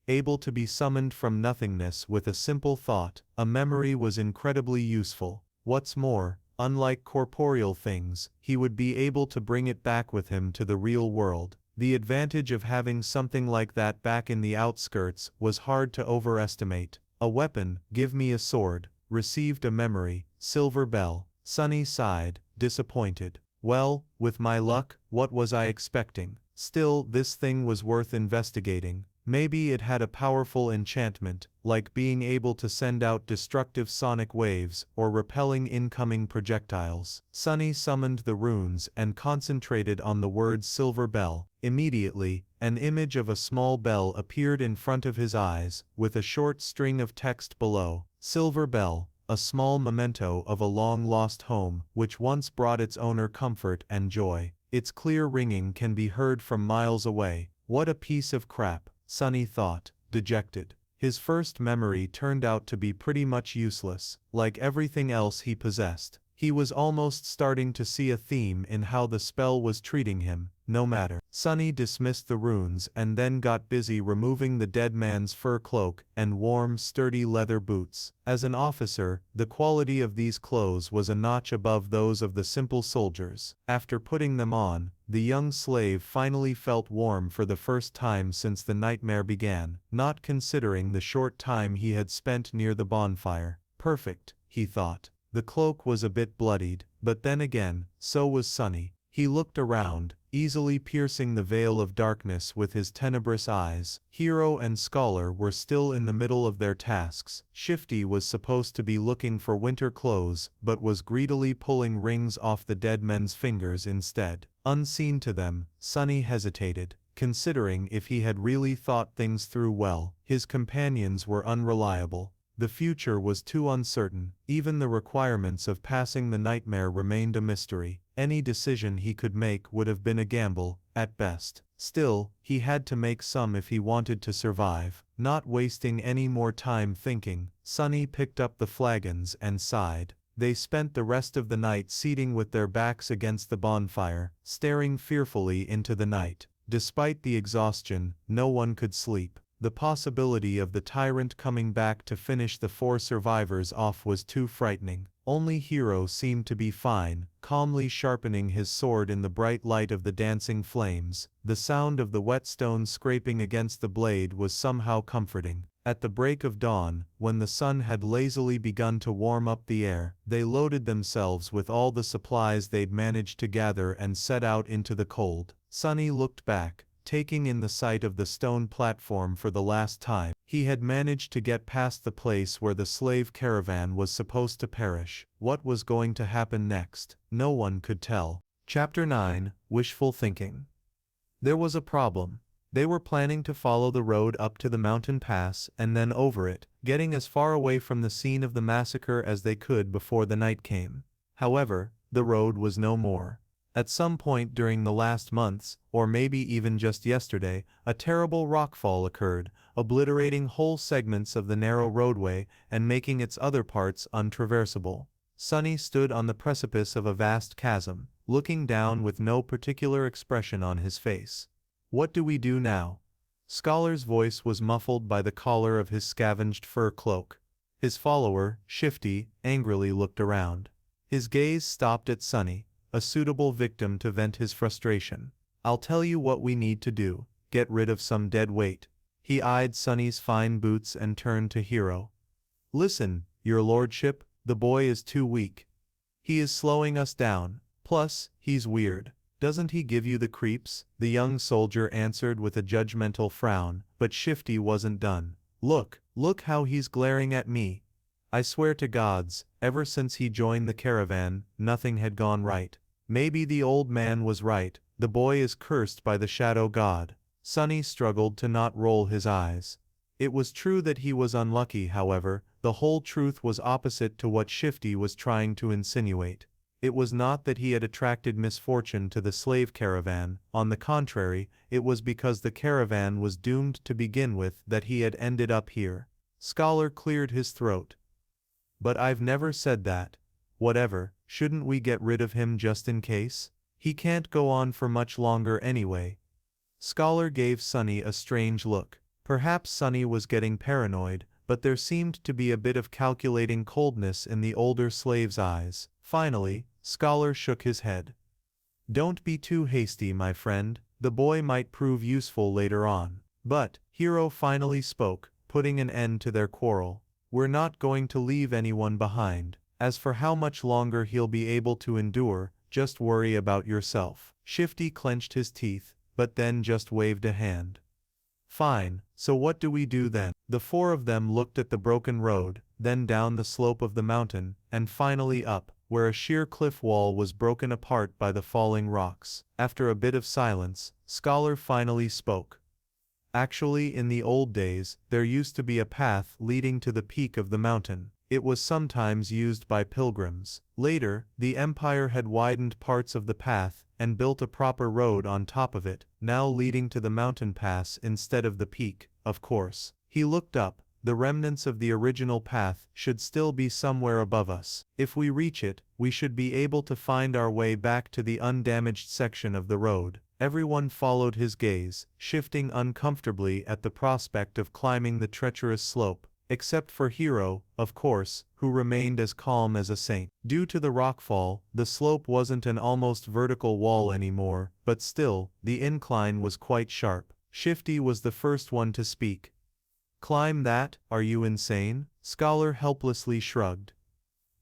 Able to be summoned from nothingness with a simple thought, a memory was incredibly useful. What's more, unlike corporeal things, he would be able to bring it back with him to the real world. The advantage of having something like that back in the outskirts was hard to overestimate. A weapon, give me a sword. Received a memory, silver bell. Sunny sighed, disappointed. Well, with my luck, what was I expecting? Still, this thing was worth investigating. Maybe it had a powerful enchantment, like being able to send out destructive sonic waves or repelling incoming projectiles. Sunny summoned the runes and concentrated on the words silver bell. Immediately, an image of a small bell appeared in front of his eyes, with a short string of text below. Silver bell, a small memento of a long-lost home, which once brought its owner comfort and joy. Its clear ringing can be heard from miles away. What a piece of crap, Sonny thought, dejected. His first memory turned out to be pretty much useless, like everything else he possessed. He was almost starting to see a theme in how the spell was treating him, no matter. Sonny dismissed the runes and then got busy removing the dead man's fur cloak and warm, sturdy leather boots. As an officer, the quality of these clothes was a notch above those of the simple soldiers. After putting them on, the young slave finally felt warm for the first time since the nightmare began, not considering the short time he had spent near the bonfire. Perfect, he thought. The cloak was a bit bloodied, but then again, so was Sonny. He looked around, easily piercing the veil of darkness with his tenebrous eyes. Hero and Scholar were still in the middle of their tasks. Shifty was supposed to be looking for winter clothes, but was greedily pulling rings off the dead men's fingers instead. Unseen to them, Sonny hesitated, considering if he had really thought things through well. His companions were unreliable. The future was too uncertain. Even the requirements of passing the nightmare remained a mystery. Any decision he could make would have been a gamble, at best. Still, he had to make some if he wanted to survive. Not wasting any more time thinking, Sonny picked up the flagons and sighed. They spent the rest of the night seating with their backs against the bonfire, staring fearfully into the night. Despite the exhaustion, no one could sleep. The possibility of the Tyrant coming back to finish the 4 survivors off was too frightening. Only Hero seemed to be fine, calmly sharpening his sword in the bright light of the dancing flames. The sound of the whetstone scraping against the blade was somehow comforting. At the break of dawn, when the sun had lazily begun to warm up the air, they loaded themselves with all the supplies they'd managed to gather and set out into the cold. Sonny looked back, taking in the sight of the stone platform for the last time. He had managed to get past the place where the slave caravan was supposed to perish. What was going to happen next? No one could tell. Chapter 9, Wishful Thinking. There was a problem. They were planning to follow the road up to the mountain pass and then over it, getting as far away from the scene of the massacre as they could before the night came. However, the road was no more. At some point during the last months, or maybe even just yesterday, a terrible rockfall occurred, obliterating whole segments of the narrow roadway and making its other parts untraversable. Sonny stood on the precipice of a vast chasm, looking down with no particular expression on his face. What do we do now? Scholar's voice was muffled by the collar of his scavenged fur cloak. His follower, Shifty, angrily looked around. His gaze stopped at Sonny, a suitable victim to vent his frustration. I'll tell you what we need to do. Get rid of some dead weight. He eyed Sonny's fine boots and turned to Hero. Listen, your lordship, the boy is too weak. He is slowing us down. Plus, he's weird. Doesn't he give you the creeps? The young soldier answered with a judgmental frown, but Shifty wasn't done. Look how he's glaring at me. I swear to gods, ever since he joined the caravan, nothing had gone right. Maybe the old man was right, the boy is cursed by the shadow god. Sonny struggled to not roll his eyes. It was true that he was unlucky, however, the whole truth was opposite to what Shifty was trying to insinuate. It was not that he had attracted misfortune to the slave caravan, on the contrary, it was because the caravan was doomed to begin with that he had ended up here. Scholar cleared his throat. But I've never said that. Whatever, shouldn't we get rid of him just in case? He can't go on for much longer anyway. Scholar gave Sonny a strange look. Perhaps Sonny was getting paranoid, but there seemed to be a bit of calculating coldness in the older slave's eyes. Finally, Scholar shook his head. Don't be too hasty, my friend. The boy might prove useful later on. But, Hero finally spoke, putting an end to their quarrel. We're not going to leave anyone behind. As for how much longer he'll be able to endure, just worry about yourself. Shifty clenched his teeth, but then just waved a hand. Fine, so what do we do then? The 4 of them looked at the broken road, then down the slope of the mountain, and finally up, where a sheer cliff wall was broken apart by the falling rocks. After a bit of silence, Scholar finally spoke. Actually, in the old days, there used to be a path leading to the peak of the mountain. It was sometimes used by pilgrims. Later, the Empire had widened parts of the path, and built a proper road on top of it, now leading to the mountain pass instead of the peak, of course. He looked up. The remnants of the original path should still be somewhere above us. If we reach it, we should be able to find our way back to the undamaged section of the road. Everyone followed his gaze, shifting uncomfortably at the prospect of climbing the treacherous slope, except for Hero, of course, who remained as calm as a saint. Due to the rockfall, the slope wasn't an almost vertical wall anymore, but still, the incline was quite sharp. Shifty was the first one to speak. "Climb that? Are you insane?" Scholar helplessly shrugged.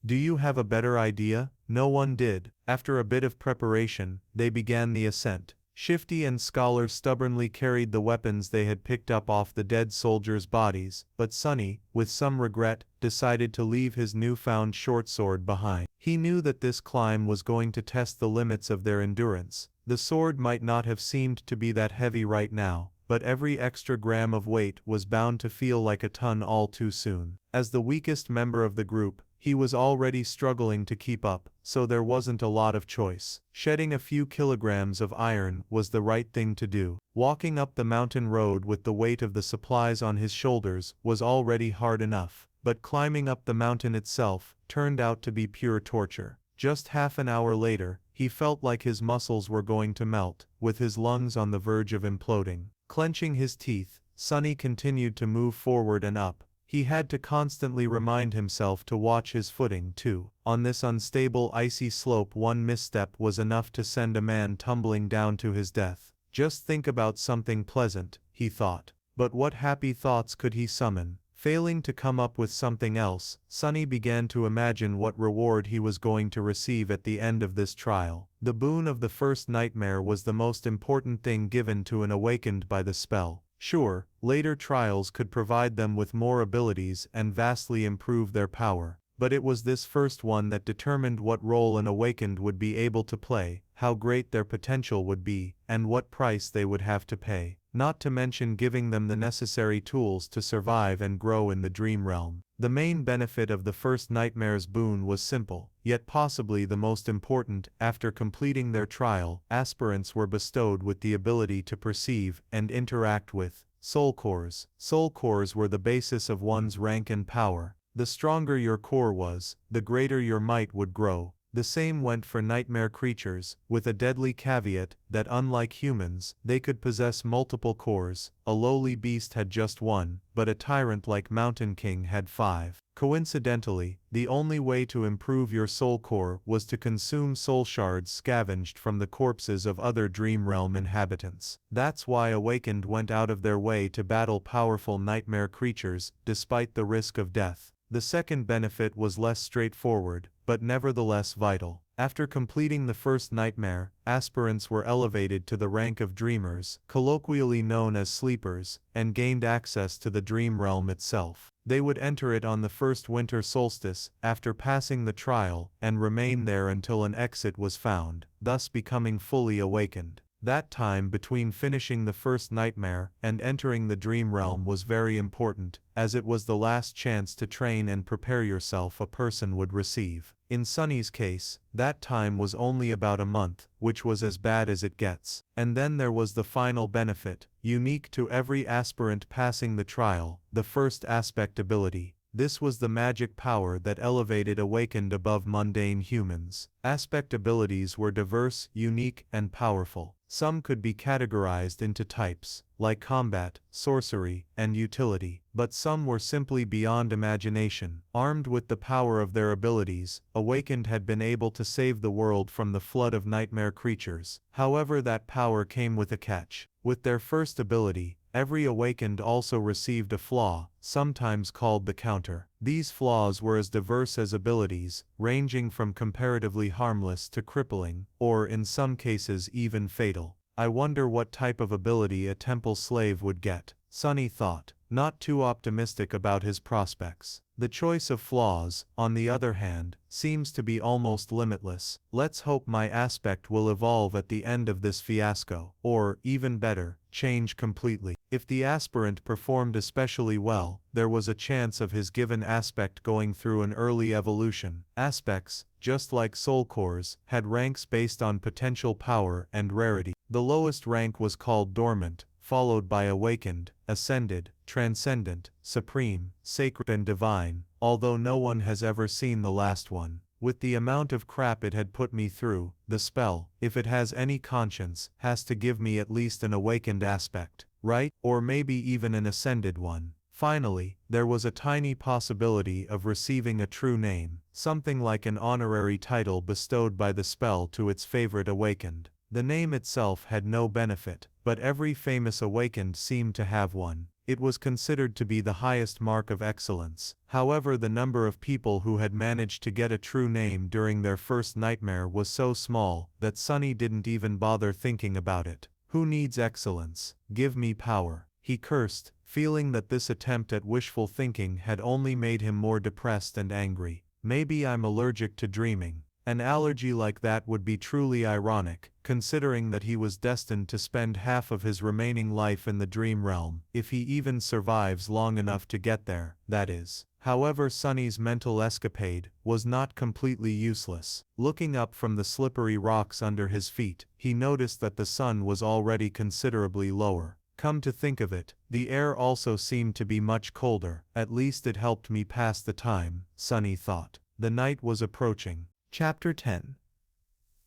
"Do you have a better idea?" No one did. After a bit of preparation, they began the ascent. Shifty and Scholar stubbornly carried the weapons they had picked up off the dead soldiers' bodies, but Sonny, with some regret, decided to leave his newfound short sword behind. He knew that this climb was going to test the limits of their endurance. The sword might not have seemed to be that heavy right now, but every extra gram of weight was bound to feel like a ton all too soon. As the weakest member of the group, he was already struggling to keep up, so there wasn't a lot of choice. Shedding a few kilograms of iron was the right thing to do. Walking up the mountain road with the weight of the supplies on his shoulders was already hard enough, but climbing up the mountain itself turned out to be pure torture. Just half an hour later, he felt like his muscles were going to melt, with his lungs on the verge of imploding. Clenching his teeth, Sonny continued to move forward and up. He had to constantly remind himself to watch his footing too. On this unstable icy slope, one misstep was enough to send a man tumbling down to his death. Just think about something pleasant, he thought. But what happy thoughts could he summon? Failing to come up with something else, Sonny began to imagine what reward he was going to receive at the end of this trial. The boon of the first nightmare was the most important thing given to an awakened by the spell. Sure, later trials could provide them with more abilities and vastly improve their power, but it was this first one that determined what role an awakened would be able to play, how great their potential would be, and what price they would have to pay. Not to mention giving them the necessary tools to survive and grow in the dream realm. The main benefit of the first nightmare's boon was simple, yet possibly the most important. After completing their trial, aspirants were bestowed with the ability to perceive and interact with soul cores. Soul cores were the basis of one's rank and power. The stronger your core was, the greater your might would grow. The same went for nightmare creatures, with a deadly caveat that unlike humans, they could possess multiple cores. A lowly beast had just one, but a tyrant like Mountain King had 5. Coincidentally, the only way to improve your soul core was to consume soul shards scavenged from the corpses of other dream realm inhabitants. That's why Awakened went out of their way to battle powerful nightmare creatures, despite the risk of death. The second benefit was less straightforward, but nevertheless vital. After completing the first nightmare, aspirants were elevated to the rank of dreamers, colloquially known as sleepers, and gained access to the dream realm itself. They would enter it on the first winter solstice, after passing the trial, and remain there until an exit was found, thus becoming fully awakened. That time between finishing the first nightmare and entering the dream realm was very important, as it was the last chance to train and prepare yourself a person would receive. In Sonny's case, that time was only about a month, which was as bad as it gets. And then there was the final benefit, unique to every aspirant passing the trial, the first aspect ability. This was the magic power that elevated Awakened above mundane humans. Aspect abilities were diverse, unique, and powerful. Some could be categorized into types, like combat, sorcery, and utility, but some were simply beyond imagination. Armed with the power of their abilities, Awakened had been able to save the world from the flood of nightmare creatures. However, that power came with a catch. With their first ability, every Awakened also received a flaw, sometimes called the counter. These flaws were as diverse as abilities, ranging from comparatively harmless to crippling, or in some cases even fatal. I wonder what type of ability a temple slave would get, Sonny thought, not too optimistic about his prospects. The choice of flaws, on the other hand, seems to be almost limitless. Let's hope my aspect will evolve at the end of this fiasco, or, even better, change completely. If the aspirant performed especially well, there was a chance of his given aspect going through an early evolution. Aspects, just like soul cores, had ranks based on potential power and rarity. The lowest rank was called dormant, followed by awakened, ascended, transcendent, supreme, sacred and divine, although no one has ever seen the last one. With the amount of crap it had put me through, the spell, if it has any conscience, has to give me at least an awakened aspect, right? Or maybe even an ascended one. Finally, there was a tiny possibility of receiving a true name, something like an honorary title bestowed by the spell to its favorite awakened. The name itself had no benefit, but every famous awakened seemed to have one. It was considered to be the highest mark of excellence. However, the number of people who had managed to get a true name during their first nightmare was so small that Sunny didn't even bother thinking about it. Who needs excellence? Give me power. He cursed, feeling that this attempt at wishful thinking had only made him more depressed and angry. Maybe I'm allergic to dreaming. An allergy like that would be truly ironic, considering that he was destined to spend half of his remaining life in the dream realm, if he even survives long enough to get there, that is. However, Sunny's mental escapade was not completely useless. Looking up from the slippery rocks under his feet, he noticed that the sun was already considerably lower. Come to think of it, the air also seemed to be much colder. At least it helped me pass the time, Sunny thought. The night was approaching. Chapter 10.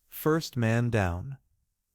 First Man Down.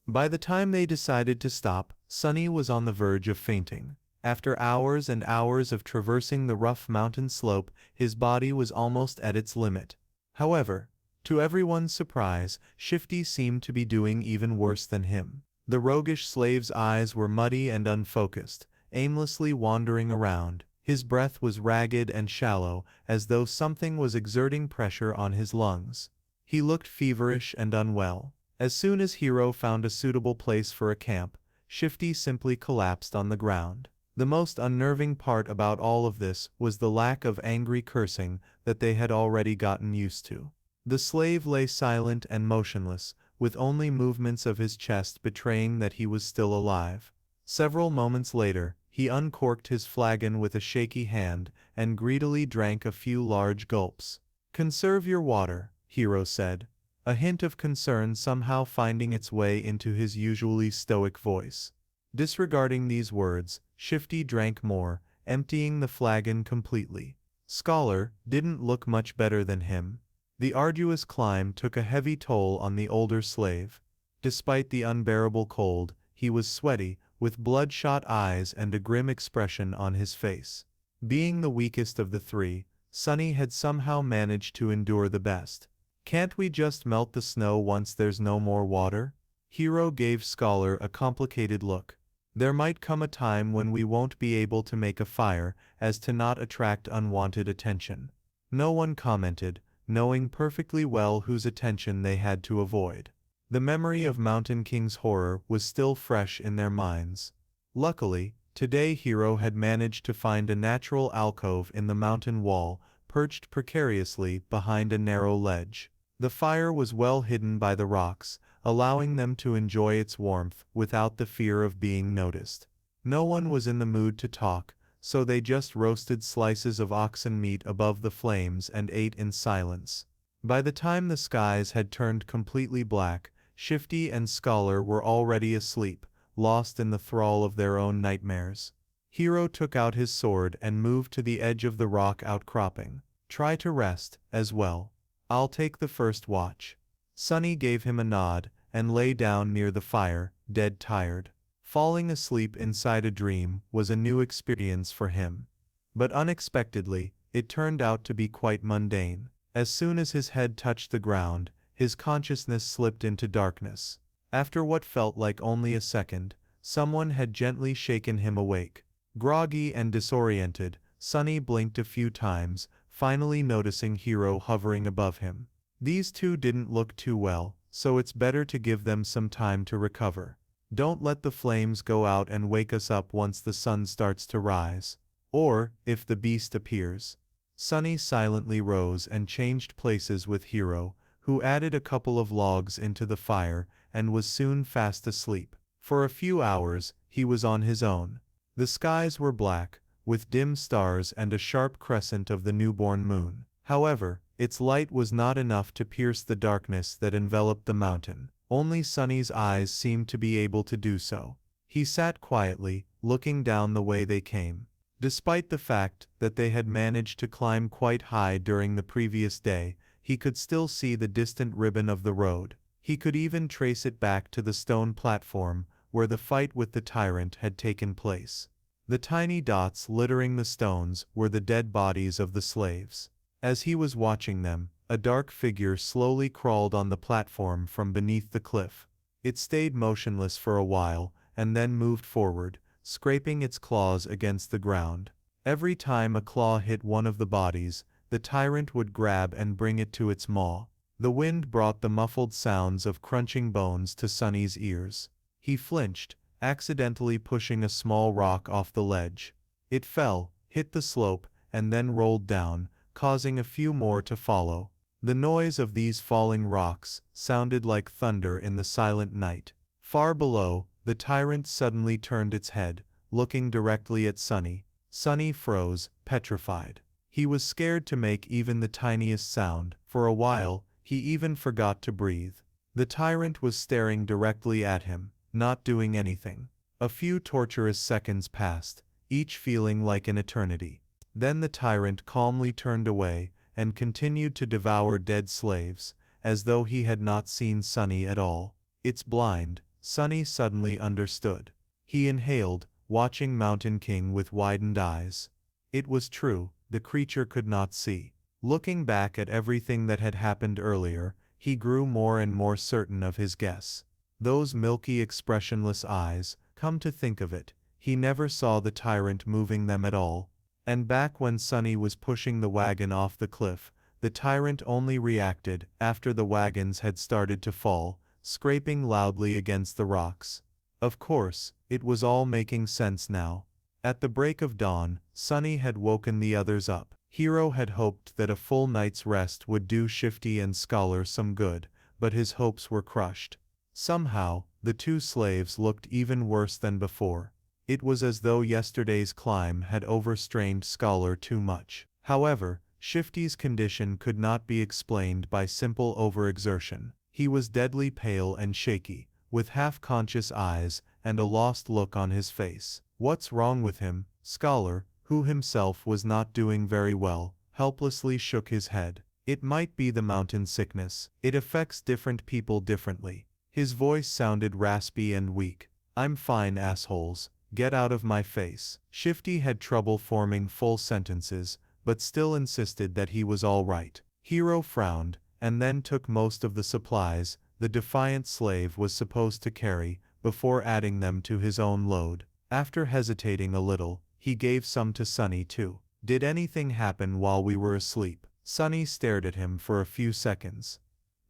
By the time they decided to stop, Sunny was on the verge of fainting. After hours and hours of traversing the rough mountain slope, his body was almost at its limit. However, to everyone's surprise, Shifty seemed to be doing even worse than him. The roguish slave's eyes were muddy and unfocused, aimlessly wandering around. His breath was ragged and shallow, as though something was exerting pressure on his lungs. He looked feverish and unwell. As soon as Hero found a suitable place for a camp, Shifty simply collapsed on the ground. The most unnerving part about all of this was the lack of angry cursing that they had already gotten used to. The slave lay silent and motionless, with only movements of his chest betraying that he was still alive. Several moments later, he uncorked his flagon with a shaky hand and greedily drank a few large gulps. "Conserve your water," Hero said, a hint of concern somehow finding its way into his usually stoic voice. Disregarding these words, Shifty drank more, emptying the flagon completely. Scholar didn't look much better than him. The arduous climb took a heavy toll on the older slave. Despite the unbearable cold, he was sweaty, with bloodshot eyes and a grim expression on his face. Being the weakest of the three, Sunny had somehow managed to endure the best. "Can't we just melt the snow once there's no more water?" Hero gave Scholar a complicated look. "There might come a time when we won't be able to make a fire, as to not attract unwanted attention." No one commented, knowing perfectly well whose attention they had to avoid. The memory of Mountain King's horror was still fresh in their minds. Luckily, today Hero had managed to find a natural alcove in the mountain wall, perched precariously behind a narrow ledge. The fire was well hidden by the rocks, allowing them to enjoy its warmth without the fear of being noticed. No one was in the mood to talk, so they just roasted slices of oxen meat above the flames and ate in silence. By the time the skies had turned completely black, Shifty and Scholar were already asleep, lost in the thrall of their own nightmares. Hero took out his sword and moved to the edge of the rock outcropping. "Try to rest, as well. I'll take the first watch." Sunny gave him a nod, and lay down near the fire, dead tired. Falling asleep inside a dream was a new experience for him. But unexpectedly, it turned out to be quite mundane. As soon as his head touched the ground, his consciousness slipped into darkness. After what felt like only a second, someone had gently shaken him awake. Groggy and disoriented, Sunny blinked a few times, finally noticing Hero hovering above him. These two didn't look too well, so it's better to give them some time to recover. Don't let the flames go out and wake us up once the sun starts to rise. Or, if the beast appears. Sunny silently rose and changed places with Hero, who added a couple of logs into the fire, and was soon fast asleep. For a few hours, he was on his own. The skies were black, with dim stars and a sharp crescent of the newborn moon. However, its light was not enough to pierce the darkness that enveloped the mountain. Only Sunny's eyes seemed to be able to do so. He sat quietly, looking down the way they came. Despite the fact that they had managed to climb quite high during the previous day, he could still see the distant ribbon of the road. He could even trace it back to the stone platform where the fight with the tyrant had taken place. The tiny dots littering the stones were the dead bodies of the slaves. As he was watching them, a dark figure slowly crawled on the platform from beneath the cliff. It stayed motionless for a while, and then moved forward, scraping its claws against the ground. Every time a claw hit one of the bodies, the tyrant would grab and bring it to its maw. The wind brought the muffled sounds of crunching bones to Sunny's ears. He flinched, accidentally pushing a small rock off the ledge. It fell, hit the slope, and then rolled down, causing a few more to follow. The noise of these falling rocks sounded like thunder in the silent night. Far below, the tyrant suddenly turned its head, looking directly at Sunny. Sunny froze, petrified. He was scared to make even the tiniest sound. For a while, he even forgot to breathe. The tyrant was staring directly at him, not doing anything. A few torturous seconds passed, each feeling like an eternity. Then the tyrant calmly turned away, and continued to devour dead slaves, as though he had not seen Sunny at all. It's blind, Sunny suddenly understood. He inhaled, watching Mountain King with widened eyes. It was true, the creature could not see. Looking back at everything that had happened earlier, he grew more and more certain of his guess. Those milky expressionless eyes, come to think of it, he never saw the tyrant moving them at all. And back when Sunny was pushing the wagon off the cliff, the tyrant only reacted after the wagons had started to fall, scraping loudly against the rocks. Of course, it was all making sense now. At the break of dawn, Sunny had woken the others up. Hero had hoped that a full night's rest would do Shifty and Scholar some good, but his hopes were crushed. Somehow, the two slaves looked even worse than before. It was as though yesterday's climb had overstrained Scholar too much. However, Shifty's condition could not be explained by simple overexertion. He was deadly pale and shaky, with half-conscious eyes and a lost look on his face. "What's wrong with him?" Scholar, who himself was not doing very well, helplessly shook his head. "It might be the mountain sickness. It affects different people differently." His voice sounded raspy and weak. "I'm fine, assholes. Get out of my face." Shifty had trouble forming full sentences, but still insisted that he was all right. Hero frowned, and then took most of the supplies the defiant slave was supposed to carry, before adding them to his own load. After hesitating a little, he gave some to Sunny too. "Did anything happen while we were asleep?" Sunny stared at him for a few seconds.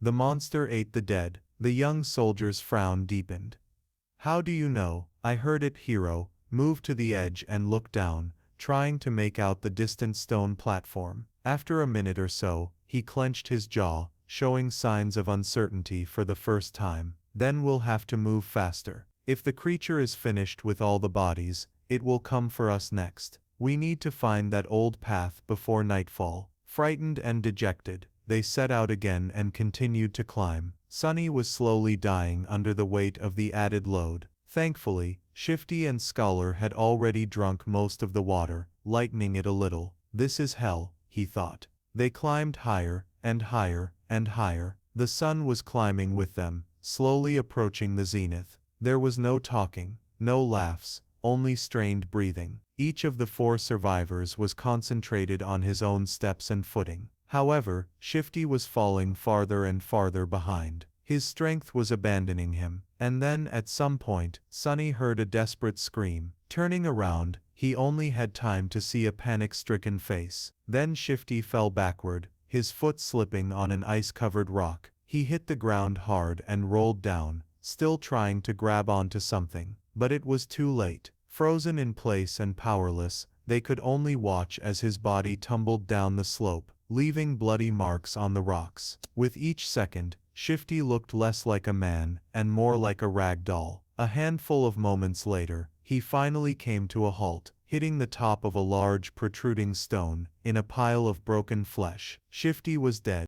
"The monster ate the dead." The young soldier's frown deepened. "How do you know?" "I heard it." Hero moved to the edge and looked down, trying to make out the distant stone platform. After a minute or so, he clenched his jaw, showing signs of uncertainty for the first time. "Then we'll have to move faster. If the creature is finished with all the bodies, it will come for us next. We need to find that old path before nightfall." Frightened and dejected, they set out again and continued to climb. Sunny was slowly dying under the weight of the added load. Thankfully, Shifty and Scholar had already drunk most of the water, lightening it a little. "This is hell," he thought. They climbed higher, and higher, and higher. The sun was climbing with them, slowly approaching the zenith. There was no talking, no laughs, only strained breathing. Each of the 4 survivors was concentrated on his own steps and footing. However, Shifty was falling farther and farther behind. His strength was abandoning him. And then, at some point, Sunny heard a desperate scream. Turning around, he only had time to see a panic-stricken face. Then Shifty fell backward, his foot slipping on an ice-covered rock. He hit the ground hard and rolled down, still trying to grab onto something. But it was too late. Frozen in place and powerless, they could only watch as his body tumbled down the slope, leaving bloody marks on the rocks. With each second, Shifty looked less like a man and more like a rag doll. A handful of moments later, he finally came to a halt, hitting the top of a large protruding stone. In a pile of broken flesh, Shifty was dead,